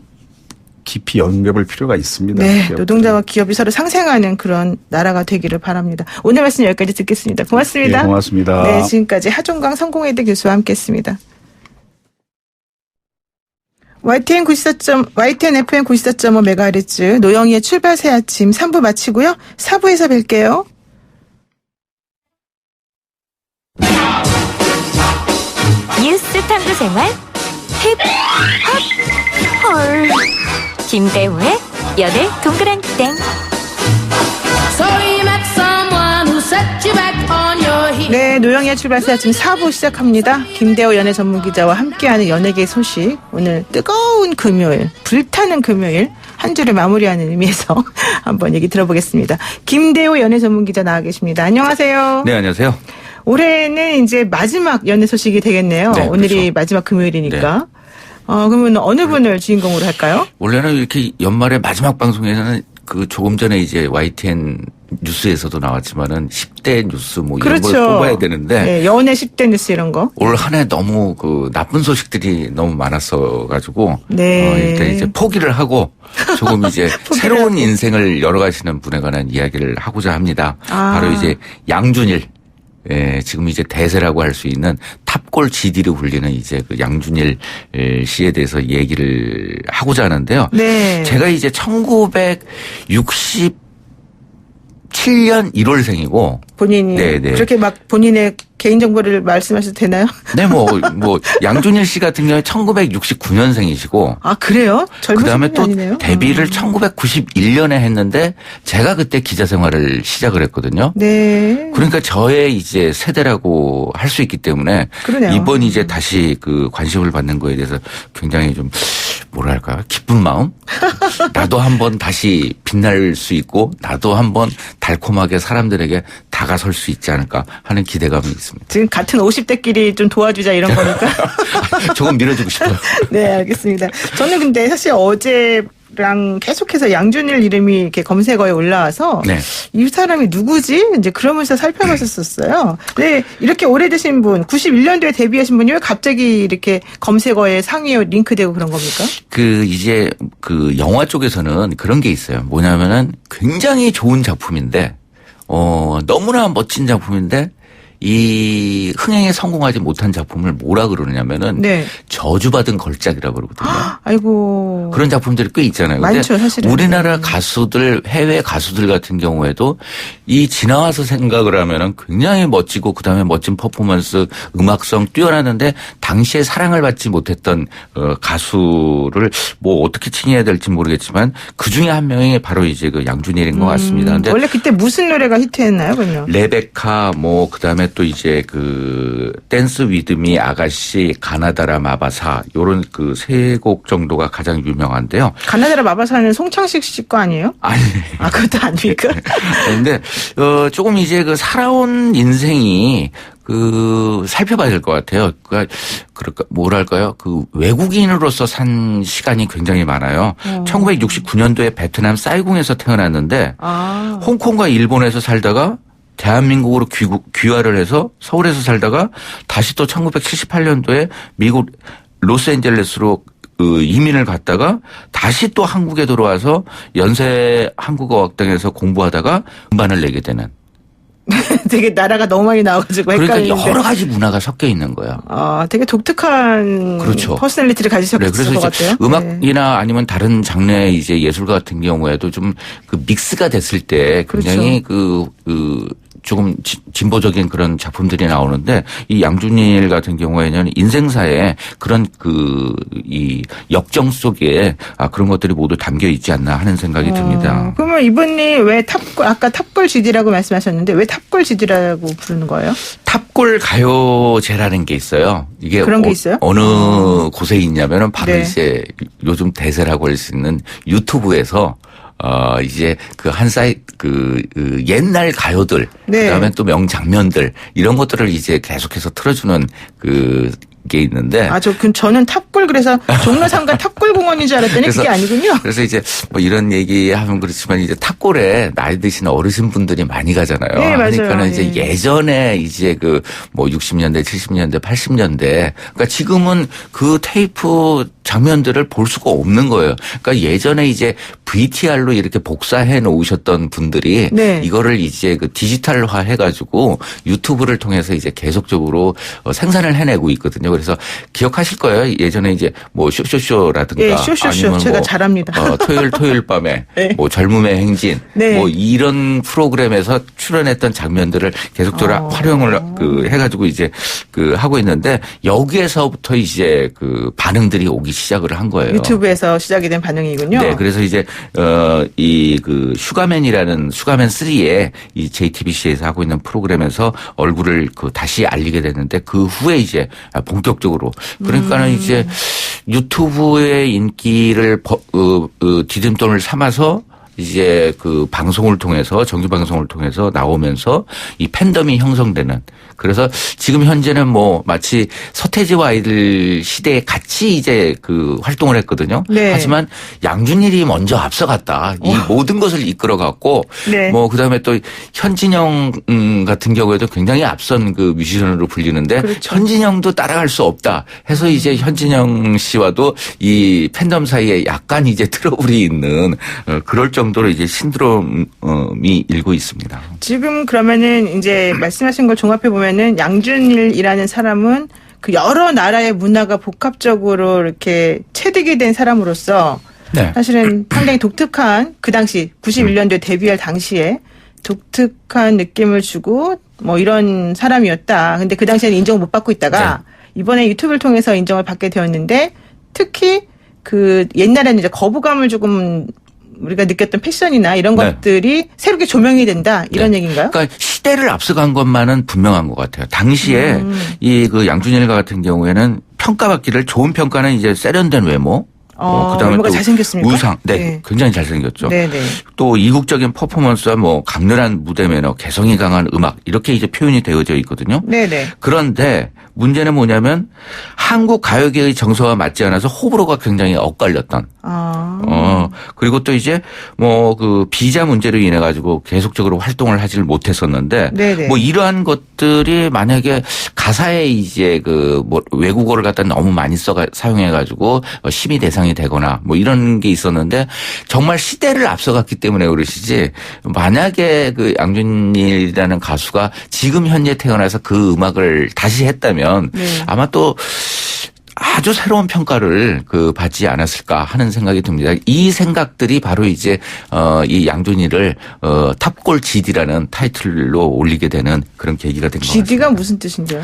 깊이 연구해볼 필요가 있습니다. 네, 기업들은. 노동자와 기업이 서로 상생하는 그런 나라가 되기를 바랍니다. 오늘 말씀 여기까지 듣겠습니다. 고맙습니다. 네, 고맙습니다. 네, 지금까지 하종강 성공회대 교수와 함께했습니다. YTN FM 94.5MHz 노영희의 출발 새 아침 3부 마치고요. 4부에서 뵐게요. 뉴스 탐구 생활 힙 헐 김대호의 연애 동그랑땡. So you met someone who set you back on your heels. 네, 노영희의 출발 새 아침 4부 시작합니다. 김대호 연예 전문기자와 함께하는 연예계 소식. 오늘 뜨거운 금요일, 불타는 금요일 한 주를 마무리하는 의미에서 한번 얘기 들어보겠습니다. 김대호 연예 전문기자 나와 계십니다. 안녕하세요. 네, 안녕하세요. 올해는 이제 마지막 연예 소식이 되겠네요. 네, 오늘이 그렇죠. 마지막 금요일이니까. 그러면 어느 분을 주인공으로 할까요? 원래는 이렇게 연말에 마지막 방송에서는 그 조금 전에 이제 YTN 뉴스에서도 나왔지만은 10대 뉴스 뭐 이런 그렇죠. 걸 뽑아야 되는데 네, 연예 10대 뉴스 이런 거. 올 한 해 너무 그 나쁜 소식들이 너무 많았어 가지고 네. 일단 이제 포기를 하고 조금 이제 새로운 인생을 열어가시는 분에 관한 이야기를 하고자 합니다. 바로 이제 양준일. 예, 지금 이제 대세라고 할 수 있는 탑골 GD로 불리는 이제 그 양준일 씨에 대해서 얘기를 하고자 하는데요. 네. 제가 이제 1967년 1월생이고 본인이 네네. 그렇게 막 본인의 개인정보를 말씀하셔도 되나요? 네, 뭐 양준일 씨 같은 경우에 1969년생이시고 아, 그래요? 젊은 그다음에 분이 또 아니네요. 데뷔를 1991년에 했는데 제가 그때 기자 생활을 시작을 했거든요. 네. 그러니까 저의 이제 세대라고 할 수 있기 때문에 그러네요. 이번 이제 다시 그 관심을 받는 거에 대해서 굉장히 좀 뭐랄까 기쁜 마음? 나도 한번 다시 빛날 수 있고 나도 한번 달콤하게 사람들에게 다가설 수 있지 않을까 하는 기대감이 있습니다. 지금 같은 50대끼리 좀 도와주자 이런 거니까. 조금 밀어주고 싶어요. 네, 알겠습니다. 저는 근데 사실 어제랑 계속해서 양준일 이름이 이렇게 검색어에 올라와서 네. 이 사람이 누구지? 이제 그러면서 살펴봤었어요. 네, 이렇게 오래되신 분, 91년도에 데뷔하신 분이 왜 갑자기 이렇게 검색어에 상위에 링크되고 그런 겁니까? 그 이제 그 영화 쪽에서는 그런 게 있어요. 뭐냐면은 굉장히 좋은 작품인데 너무나 멋진 작품인데 이 흥행에 성공하지 못한 작품을 뭐라 그러느냐면은 네. 저주받은 걸작이라고 그러거든요. 아이고. 그런 작품들이 꽤 있잖아요. 근데 많죠, 사실은. 우리나라 가수들, 해외 가수들 같은 경우에도 이 지나와서 생각을 하면은 굉장히 멋지고 그다음에 멋진 퍼포먼스, 음악성 뛰어나는데 당시에 사랑을 받지 못했던 가수를 뭐 어떻게 칭해야 될지 모르겠지만 그 중에 한 명이 바로 이제 그 양준일인 것 같습니다. 근데 원래 그때 무슨 노래가 히트했나요, 그럼요? 레베카 뭐 그다음에 또 이제 그 댄스 위드미 아가씨 가나다라 마바사 요런 그 세 곡 정도가 가장 유명한데요. 가나다라 마바사는 송창식 씨 거 아니에요? 아니. 아, 그것도 아닙니까? 근데 조금 이제 그 살아온 인생이 그 살펴봐야 될 것 같아요. 그러니까 뭐랄까요? 그 외국인으로서 산 시간이 굉장히 많아요. 1969년도에 베트남 사이공에서 태어났는데 홍콩과 일본에서 살다가 대한민국으로 귀화를 해서 서울에서 살다가 다시 또 1978년도에 미국 로스앤젤레스로 이민을 갔다가 다시 또 한국에 들어와서 연세 한국어학당에서 공부하다가 음반을 내게 되는. 되게 나라가 너무 많이 나와가지고 그러니까 헷갈리는데. 여러 가지 문화가 섞여 있는 거예요. 되게 독특한 그렇죠. 퍼스널리티를 가지셨을 그래서 것 이제 같아요. 음악이나 아니면 다른 장르의 이제 예술 같은 경우에도 좀 그 믹스가 됐을 때 굉장히 그 조금 진보적인 그런 작품들이 나오는데 이 양준일 같은 경우에는 인생사에 그런 이 역정 속에 그런 것들이 모두 담겨 있지 않나 하는 생각이 듭니다. 그러면 이분이 왜 아까 탑골 GD라고 말씀하셨는데 왜 탑골 GD라고 부르는 거예요? 탑골 가요제라는 게 있어요. 이게 그런 게 있어요? 어느 곳에 있냐면은 바로 네. 이제 요즘 대세라고 할 수 있는 유튜브에서 이제 옛날 가요들, 네. 그다음에 또 명장면들 이런 것들을 이제 계속해서 틀어주는 게 있는데. 저는 탑골 그래서 종로상가 탑골공원인 줄 알았더니 그게 아니군요. 그래서 이제 뭐 이런 얘기하면 그렇지만 이제 탑골에 나이 드신 어르신분들이 많이 가잖아요. 네, 맞아요. 그러니까는 이제 예전에 이제 뭐 60년대, 70년대, 80년대. 그러니까 지금은 그 테이프 장면들을 볼 수가 없는 거예요. 그러니까 예전에 이제 VTR로 이렇게 복사해 놓으셨던 분들이 네. 이거를 이제 디지털화 해가지고 유튜브를 통해서 이제 계속적으로 생산을 해내고 있거든요. 그래서 기억하실 거예요. 예전에 이제 뭐 쇼쇼쇼라든가 네, 쇼쇼쇼 아니면 제가 뭐 잘합니다. 토요일 밤에 네. 뭐 젊음의 행진 네. 뭐 이런 프로그램에서 출연했던 장면들을 계속적으로 활용을 해가지고 이제 하고 있는데 여기에서부터 이제 반응들이 오기 시작을 한 거예요. 유튜브에서 시작이 된 반응이군요. 네, 그래서 이제 슈가맨이라는 슈가맨 3의 이 JTBC에서 하고 있는 프로그램에서 얼굴을 다시 알리게 됐는데 그 후에 이제 본격적으로 그러니까는 이제 유튜브의 인기를 디딤돌을 삼아서 이제 방송을 통해서 정규 방송을 통해서 나오면서 이 팬덤이 형성되는 그래서 지금 현재는 뭐 마치 서태지와 아이들 시대에 같이 이제 활동을 했거든요. 네. 하지만 양준일이 먼저 앞서갔다. 이 모든 것을 이끌어갔고 네. 뭐 그다음에 또 현진영 같은 경우에도 굉장히 앞선 뮤지션으로 불리는데 그렇죠. 현진영도 따라갈 수 없다 해서 이제 현진영 씨와도 이 팬덤 사이에 약간 이제 트러블이 있는 그럴 정도로 이제 신드롬이 일고 있습니다. 지금 그러면은 이제 말씀하신 걸 종합해 보면은 양준일이라는 사람은 여러 나라의 문화가 복합적으로 이렇게 체득이 된 사람으로서 네. 사실은 상당히 독특한 그 당시 91년도에 데뷔할 당시에 독특한 느낌을 주고 뭐 이런 사람이었다. 근데 그 당시에는 인정을 못 받고 있다가 이번에 유튜브를 통해서 인정을 받게 되었는데 특히 옛날에는 이제 거부감을 조금 우리가 느꼈던 패션이나 이런 네. 것들이 새롭게 조명이 된다 이런 얘기인가요? 그러니까 시대를 앞서간 것만은 분명한 것 같아요. 당시에 양준일 같은 경우에는 평가받기를 좋은 평가는 이제 세련된 외모, 그다음에 외모가 또 잘생겼습니까? 우상, 네, 네. 굉장히 잘생겼죠. 네네. 또 이국적인 퍼포먼스와 뭐 강렬한 무대 매너, 개성이 강한 음악 이렇게 이제 표현이 되어져 있거든요. 네네. 그런데 문제는 뭐냐면 한국 가요계의 정서와 맞지 않아서 호불호가 굉장히 엇갈렸던. 그리고 또 이제 뭐 비자 문제로 인해 가지고 계속적으로 활동을 하지를 못했었는데 네네. 뭐 이러한 것들이 만약에 가사에 이제 뭐 외국어를 갖다 너무 많이 사용해 가지고 심의 대상이 되거나 뭐 이런 게 있었는데 정말 시대를 앞서갔기 때문에 그러시지 만약에 양준일이라는 가수가 지금 현재 태어나서 그 음악을 다시 했다면 아마 또 아주 새로운 평가를 받지 않았을까 하는 생각이 듭니다. 이 생각들이 바로 이제 이 양준일을 탑골 GD라는 타이틀로 올리게 되는 그런 계기가 된 것 같습니다. GD가 무슨 뜻인데요?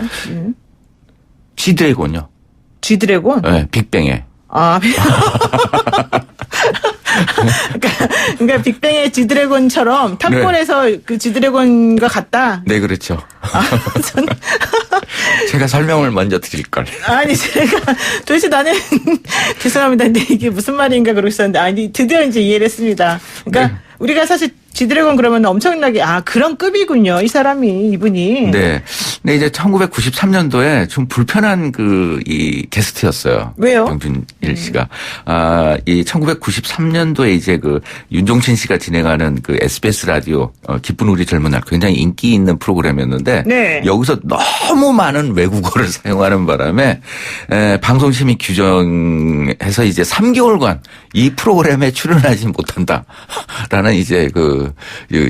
G드래곤요. G드래곤? 네, 빅뱅에. 그러니까 빅뱅의 G드래곤처럼 탑골에서 G드래곤과 같다. 네, 그렇죠. 제가 설명을 먼저 드릴 걸. 아니 제가 도대체 나는 죄송합니다. 근데 이게 무슨 말인가 그러고 있었는데 드디어 이제 이해를 했습니다. 그러니까 우리가 사실 G드래곤 그러면 엄청나게 그런 급이군요. 이 사람이 이분이. 네. 근데 이제 1993년도에 좀 불편한 이 게스트였어요. 왜요? 양준일 씨가. 이 1993년도에 이제 윤종신 씨가 진행하는 SBS 라디오 기쁜 우리 젊은 날 굉장히 인기 있는 프로그램이었는데 네. 여기서 너무 많은 외국어를 사용하는 바람에 방송심의 규정에서 이제 3개월간 이 프로그램에 출연하지 못한다라는 이제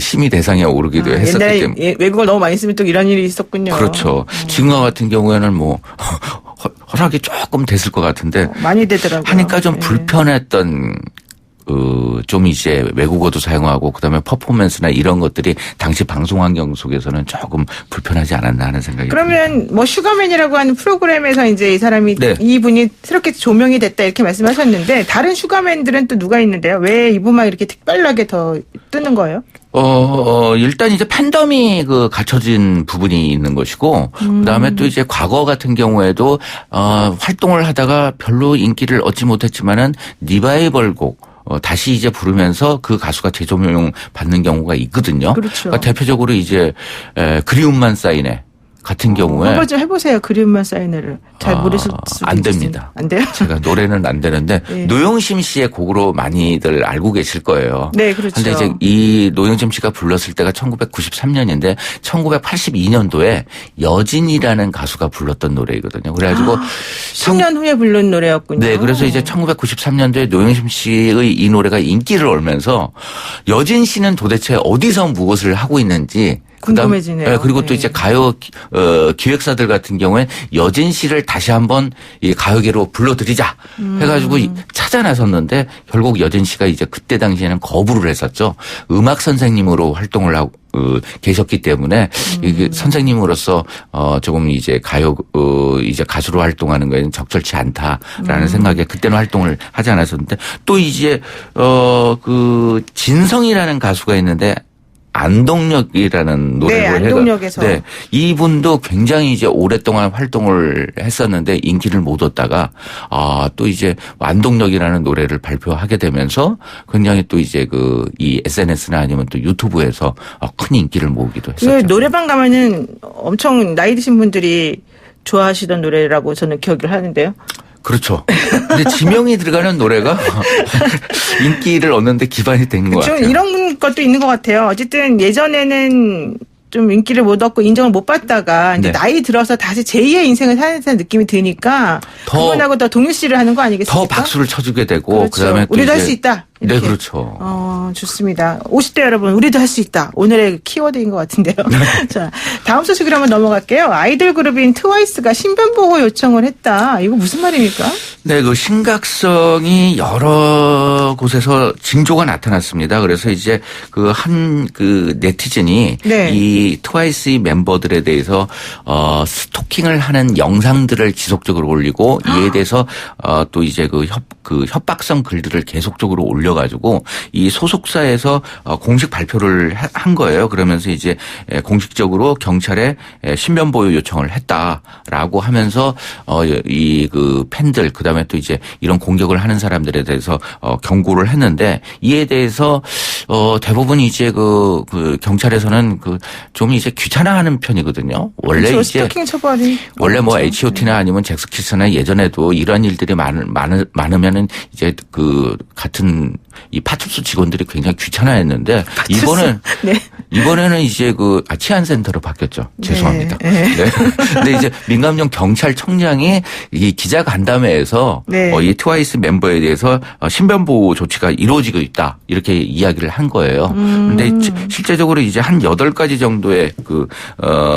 심의 대상에 오르기도 했었기 옛날에 때문에. 외국어를 너무 많이 쓰면 또 이런 일이 있었군요. 그렇죠. 지금과 같은 경우에는 뭐 허락이 조금 됐을 것 같은데 많이 되더라고요. 하니까 좀 불편했던 좀 이제 외국어도 사용하고 그다음에 퍼포먼스나 이런 것들이 당시 방송 환경 속에서는 조금 불편하지 않았나 하는 생각이 듭니다. 그러면 뭐 슈가맨이라고 하는 프로그램에서 이제 이 사람이 네. 이분이 새롭게 조명이 됐다 이렇게 말씀하셨는데 다른 슈가맨들은 또 누가 있는데요? 왜 이분만 이렇게 특별하게 더 뜨는 거예요? 일단 이제 팬덤이 갖춰진 부분이 있는 것이고, 그다음에 또 이제 과거 같은 경우에도, 활동을 하다가 별로 인기를 얻지 못했지만은 리바이벌 곡, 다시 이제 부르면서 그 가수가 재조명 받는 경우가 있거든요. 그렇죠. 그러니까 대표적으로 이제, 그리움만 쌓이네. 같은 경우에. 한번 좀 해보세요. 그리움만 사인을. 잘 모르실 수도 안 있겠습니다. 됩니다. 안 돼요? 제가 노래는 안 되는데 네. 노영심 씨의 곡으로 많이들 알고 계실 거예요. 네, 그렇죠. 근데 이제 이 노영심 씨가 불렀을 때가 1993년인데 1982년도에 여진이라는 가수가 불렀던 노래이거든요. 그래가지고 10년 후에 부른 노래였군요. 네, 그래서 이제 1993년도에 노영심 씨의 이 노래가 인기를 얻으면서 여진 씨는 도대체 어디서 무엇을 하고 있는지 궁금해지네요. 네, 그리고 또 네. 이제 가요 기획사들 같은 경우에 여진 씨를 다시 한번 이 가요계로 불러들이자 해가지고 찾아 나섰는데 결국 여진 씨가 이제 그때 당시에는 거부를 했었죠. 음악 선생님으로 활동을 하고 계셨기 때문에 이게 선생님으로서 조금 이제 이제 가수로 활동하는 거에는 적절치 않다라는 생각에 그때는 활동을 하지 않았었는데 또 이제 진성이라는 가수가 있는데 안동역이라는 노래로 네, 안동역에서. 네, 이분도 굉장히 이제 오랫동안 활동을 했었는데 인기를 못 얻다가 또 이제 안동역이라는 노래를 발표하게 되면서 굉장히 또 이제 이 SNS나 아니면 또 유튜브에서 큰 인기를 모으기도 그 했었죠. 노래방 가면은 엄청 나이 드신 분들이 좋아하시던 노래라고 저는 기억을 하는데요. 그렇죠. 근데 지명이 들어가는 노래가 인기를 얻는데 기반이 된 것 그렇죠. 같아요. 이런 것도 있는 것 같아요. 어쨌든 예전에는 좀 인기를 못 얻고 인정을 못 받다가 이제 네. 나이 들어서 다시 제2의 인생을 사는 듯한 느낌이 드니까 더- 그분하고 더 동일시를 하는 거 아니겠습니까? 더 박수를 쳐주게 되고 그렇죠. 그다음에 또 우리도 할 이제 수 있다. 네, 이렇게. 그렇죠. 좋습니다. 50대 여러분, 우리도 할 수 있다. 오늘의 키워드인 것 같은데요. 자, 다음 소식으로 한번 넘어갈게요. 아이돌 그룹인 트와이스가 신변 보호 요청을 했다. 이거 무슨 말입니까? 네, 심각성이 여러 곳에서 징조가 나타났습니다. 그래서 이제 네티즌이 네. 이 트와이스 멤버들에 대해서 스토킹을 하는 영상들을 지속적으로 올리고 이에 대해서 또 이제 협박성 글들을 계속적으로 올려가지고 이 소속사에서 공식 발표를 한 거예요. 그러면서 이제 공식적으로 경찰에 신변 보호 요청을 했다라고 하면서 이 팬들 그다음에 또 이제 이런 공격을 하는 사람들에 대해서 경고를 했는데 이에 대해서 대부분 이제 경찰에서는 좀 이제 귀찮아하는 편이거든요. 원래 그렇죠. 이제 스토킹 처벌이 원래 뭐 그렇죠. H.O.T나 아니면 잭스키스나 예전에도 이런 일들이 많으면은 이제 같은 이 파출소 직원들이 굉장히 귀찮아했는데 이번에는 이제 치안센터로 바뀌었죠. 죄송합니다. 네. 네. 근데 이제 민감용 경찰청장이 이 기자 간담회에서 네. 이 트와이스 멤버에 대해서 신변보호 조치가 이루어지고 있다 이렇게 이야기를 한 거예요. 그런데 실제적으로 이제 한 8가지 정도의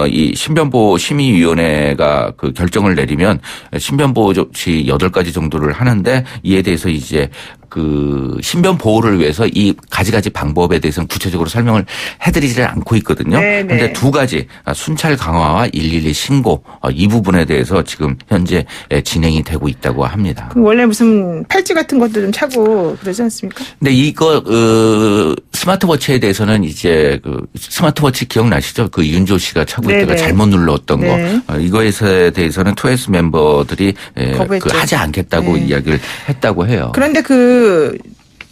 이 신변보호 심의위원회가 결정을 내리면 신변보호 조치 8가지 정도를 하는데 이에 대해서 이제 신변 보호를 위해서 이 가지 방법에 대해서는 구체적으로 설명을 해드리지를 않고 있거든요. 그런데 2가지 순찰 강화와 112 신고 이 부분에 대해서 지금 현재 진행이 되고 있다고 합니다. 그럼 원래 무슨 팔찌 같은 것도 좀 차고 그러지 않습니까? 근데 이거 스마트워치에 대해서는 이제 스마트워치 기억나시죠? 윤조 씨가 차고 있다가 잘못 눌렀던 네. 거 이거에 대해서는 트와이스 멤버들이 거부했죠. 하지 않겠다고 네. 이야기를 했다고 해요. 그런데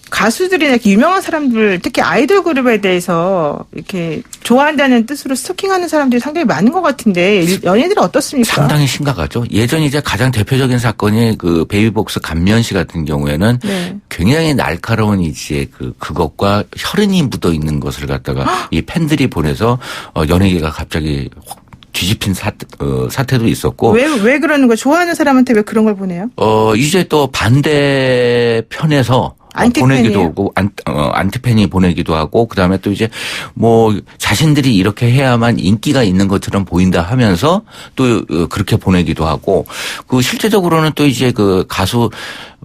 가수들이나 이렇게 유명한 사람들, 특히 아이돌 그룹에 대해서 이렇게 좋아한다는 뜻으로 스토킹하는 사람들이 상당히 많은 것 같은데 연예인들은 어떻습니까? 상당히 심각하죠. 예전 이제 가장 대표적인 사건이 베이비복스 감미연 씨 같은 경우에는 네. 굉장히 날카로운 이제 그것과 혈흔이 묻어 있는 것을 갖다가 이 팬들이 보내서 연예계가 갑자기 확 뒤집힌 사태도 있었고. 왜 그러는 거예요? 좋아하는 사람한테 왜 그런 걸 보내요? 이제 또 반대편에서 보내기도 하고 안티팬이 보내기도 하고 그다음에 또 이제 뭐 자신들이 이렇게 해야만 인기가 있는 것처럼 보인다 하면서 또 그렇게 보내기도 하고 그 실제적으로는 또 이제 그 가수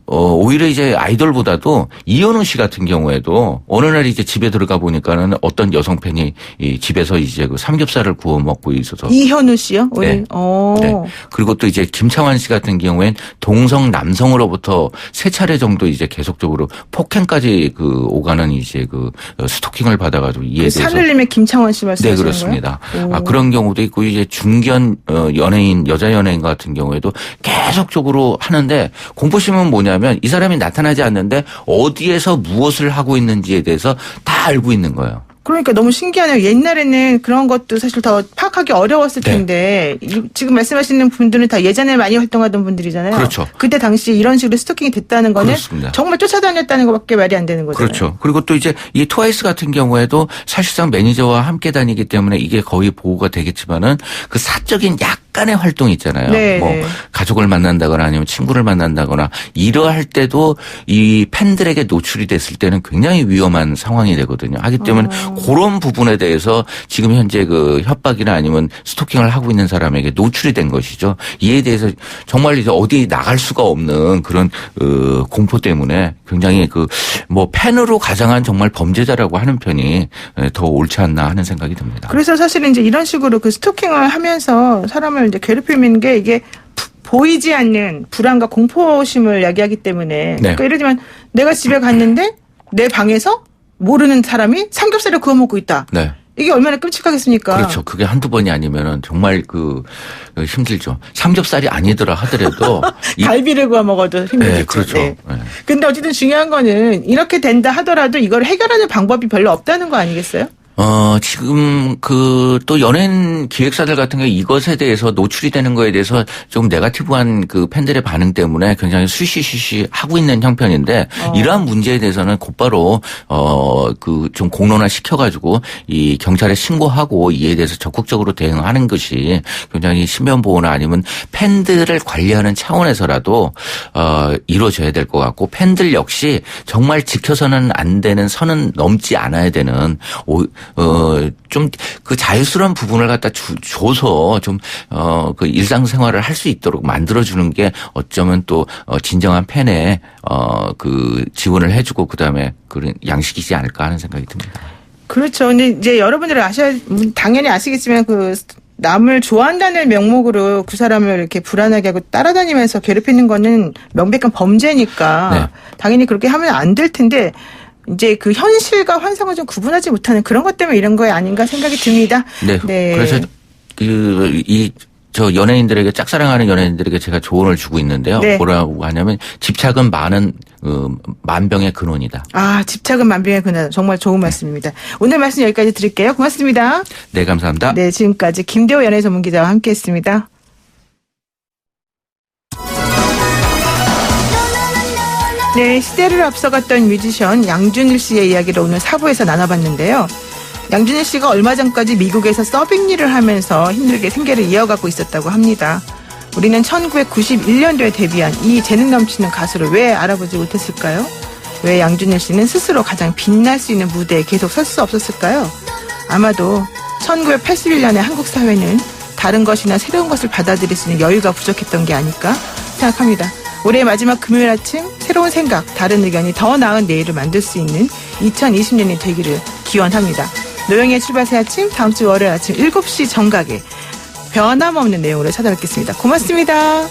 오히려 이제 아이돌보다도 이현우 씨 같은 경우에도 어느 날 이제 집에 들어가 보니까는 어떤 여성 팬이 이 집에서 이제 그 삼겹살을 구워 먹고 있어서 이현우 씨요? 네. 네. 그리고 또 이제 김창완 씨 같은 경우엔 동성 남성으로부터 3차례 정도 이제 계속적으로 폭행까지 그 오가는 이제 그 스토킹을 받아가지고 이에 대해서 산울림의 김창완 씨 말씀하시는 네, 그렇습니다. 그런 경우도 있고 이제 중견 연예인 여자 연예인 같은 경우에도 계속적으로 하는데 공포심은 뭐냐면 이 사람이 나타나지 않는데 어디에서 무엇을 하고 있는지에 대해서 다 알고 있는 거예요. 그러니까 너무 신기하네요. 옛날에는 그런 것도 사실 더 파악하기 어려웠을 텐데 지금 말씀하시는 분들은 다 예전에 많이 활동하던 분들이잖아요. 그렇죠. 그때 당시 이런 식으로 스토킹이 됐다는 거는 그렇습니다. 정말 쫓아다녔다는 것밖에 말이 안 되는 거잖아요. 그렇죠. 그리고 또 이제 이 트와이스 같은 경우에도 사실상 매니저와 함께 다니기 때문에 이게 거의 보호가 되겠지만은 그 사적인 약간의 활동이 있잖아요. 네, 뭐 네. 가족을 만난다거나 아니면 친구를 만난다거나 이러할 때도 이 팬들에게 노출이 됐을 때는 굉장히 위험한 상황이 되거든요. 하기 때문에 그런 부분에 대해서 지금 현재 그 협박이나 아니면 스토킹을 하고 있는 사람에게 노출이 된 것이죠. 이에 대해서 정말 이제 어디 나갈 수가 없는 그런 공포 때문에 굉장히 그 뭐 팬으로 가장한 정말 범죄자라고 하는 편이 더 옳지 않나 하는 생각이 듭니다. 그래서 사실은 이제 이런 식으로 그 스토킹을 하면서 사람을 이제 괴롭히는 게 이게 보이지 않는 불안과 공포심을 야기하기 때문에 네. 그러니까 예를 들면 내가 집에 갔는데 내 방에서 모르는 사람이 삼겹살을 구워 먹고 있다. 네. 이게 얼마나 끔찍하겠습니까? 그렇죠. 그게 한두 번이 아니면은 정말 힘들죠. 삼겹살이 아니더라 하더라도 갈비를 구워 먹어도 힘들죠. 네, 그렇죠. 네. 네. 근데 어쨌든 중요한 거는 이렇게 된다 하더라도 이걸 해결하는 방법이 별로 없다는 거 아니겠어요? 지금 또 연예인 기획사들 같은 경우 이것에 대해서 노출이 되는 거에 대해서 좀 네거티브한 그 팬들의 반응 때문에 굉장히 수시수시 하고 있는 형편인데 이러한 문제에 대해서는 곧바로 좀 공론화 시켜가지고 이 경찰에 신고하고 이에 대해서 적극적으로 대응하는 것이 굉장히 신변 보호나 아니면 팬들을 관리하는 차원에서라도 이루어져야 될 것 같고 팬들 역시 정말 지켜서는 안 되는 선은 넘지 않아야 되는 좀 그 자유스러운 부분을 갖다 줘서 좀 그 일상생활을 할 수 있도록 만들어주는 게 어쩌면 또 진정한 팬의 그 지원을 해주고 그다음에 그런 양식이지 않을까 하는 생각이 듭니다. 그렇죠. 근데 이제 여러분들이 당연히 아시겠지만 그 남을 좋아한다는 명목으로 그 사람을 이렇게 불안하게 하고 따라다니면서 괴롭히는 거는 명백한 범죄니까 네. 당연히 그렇게 하면 안 될 텐데 이제 그 현실과 환상을 좀 구분하지 못하는 그런 것 때문에 이런 거에 아닌가 생각이 듭니다. 네. 네. 그래서 저 연예인들에게 짝사랑하는 연예인들에게 제가 조언을 주고 있는데요. 네. 뭐라고 하냐면 집착은 많은 만병의 근원이다. 아, 집착은 만병의 근원. 정말 좋은 말씀입니다. 오늘 말씀 여기까지 드릴게요. 고맙습니다. 네, 감사합니다. 네, 지금까지 김대호 연예 전문 기자와 함께했습니다. 네, 시대를 앞서갔던 뮤지션 양준일 씨의 이야기를 오늘 4부에서 나눠봤는데요. 양준일 씨가 얼마 전까지 미국에서 서빙 일을 하면서 힘들게 생계를 이어가고 있었다고 합니다. 우리는 1991년도에 데뷔한 이 재능 넘치는 가수를 왜 알아보지 못했을까요? 왜 양준일 씨는 스스로 가장 빛날 수 있는 무대에 계속 설 수 없었을까요? 아마도 1981년의 한국 사회는 다른 것이나 새로운 것을 받아들일 수 있는 여유가 부족했던 게 아닐까 생각합니다. 올해 마지막 금요일 아침 새로운 생각, 다른 의견이 더 나은 내일을 만들 수 있는 2020년이 되기를 기원합니다. 노영희의 출발 새 아침 다음 주 월요일 아침 7시 정각에 변함없는 내용으로 찾아뵙겠습니다. 고맙습니다.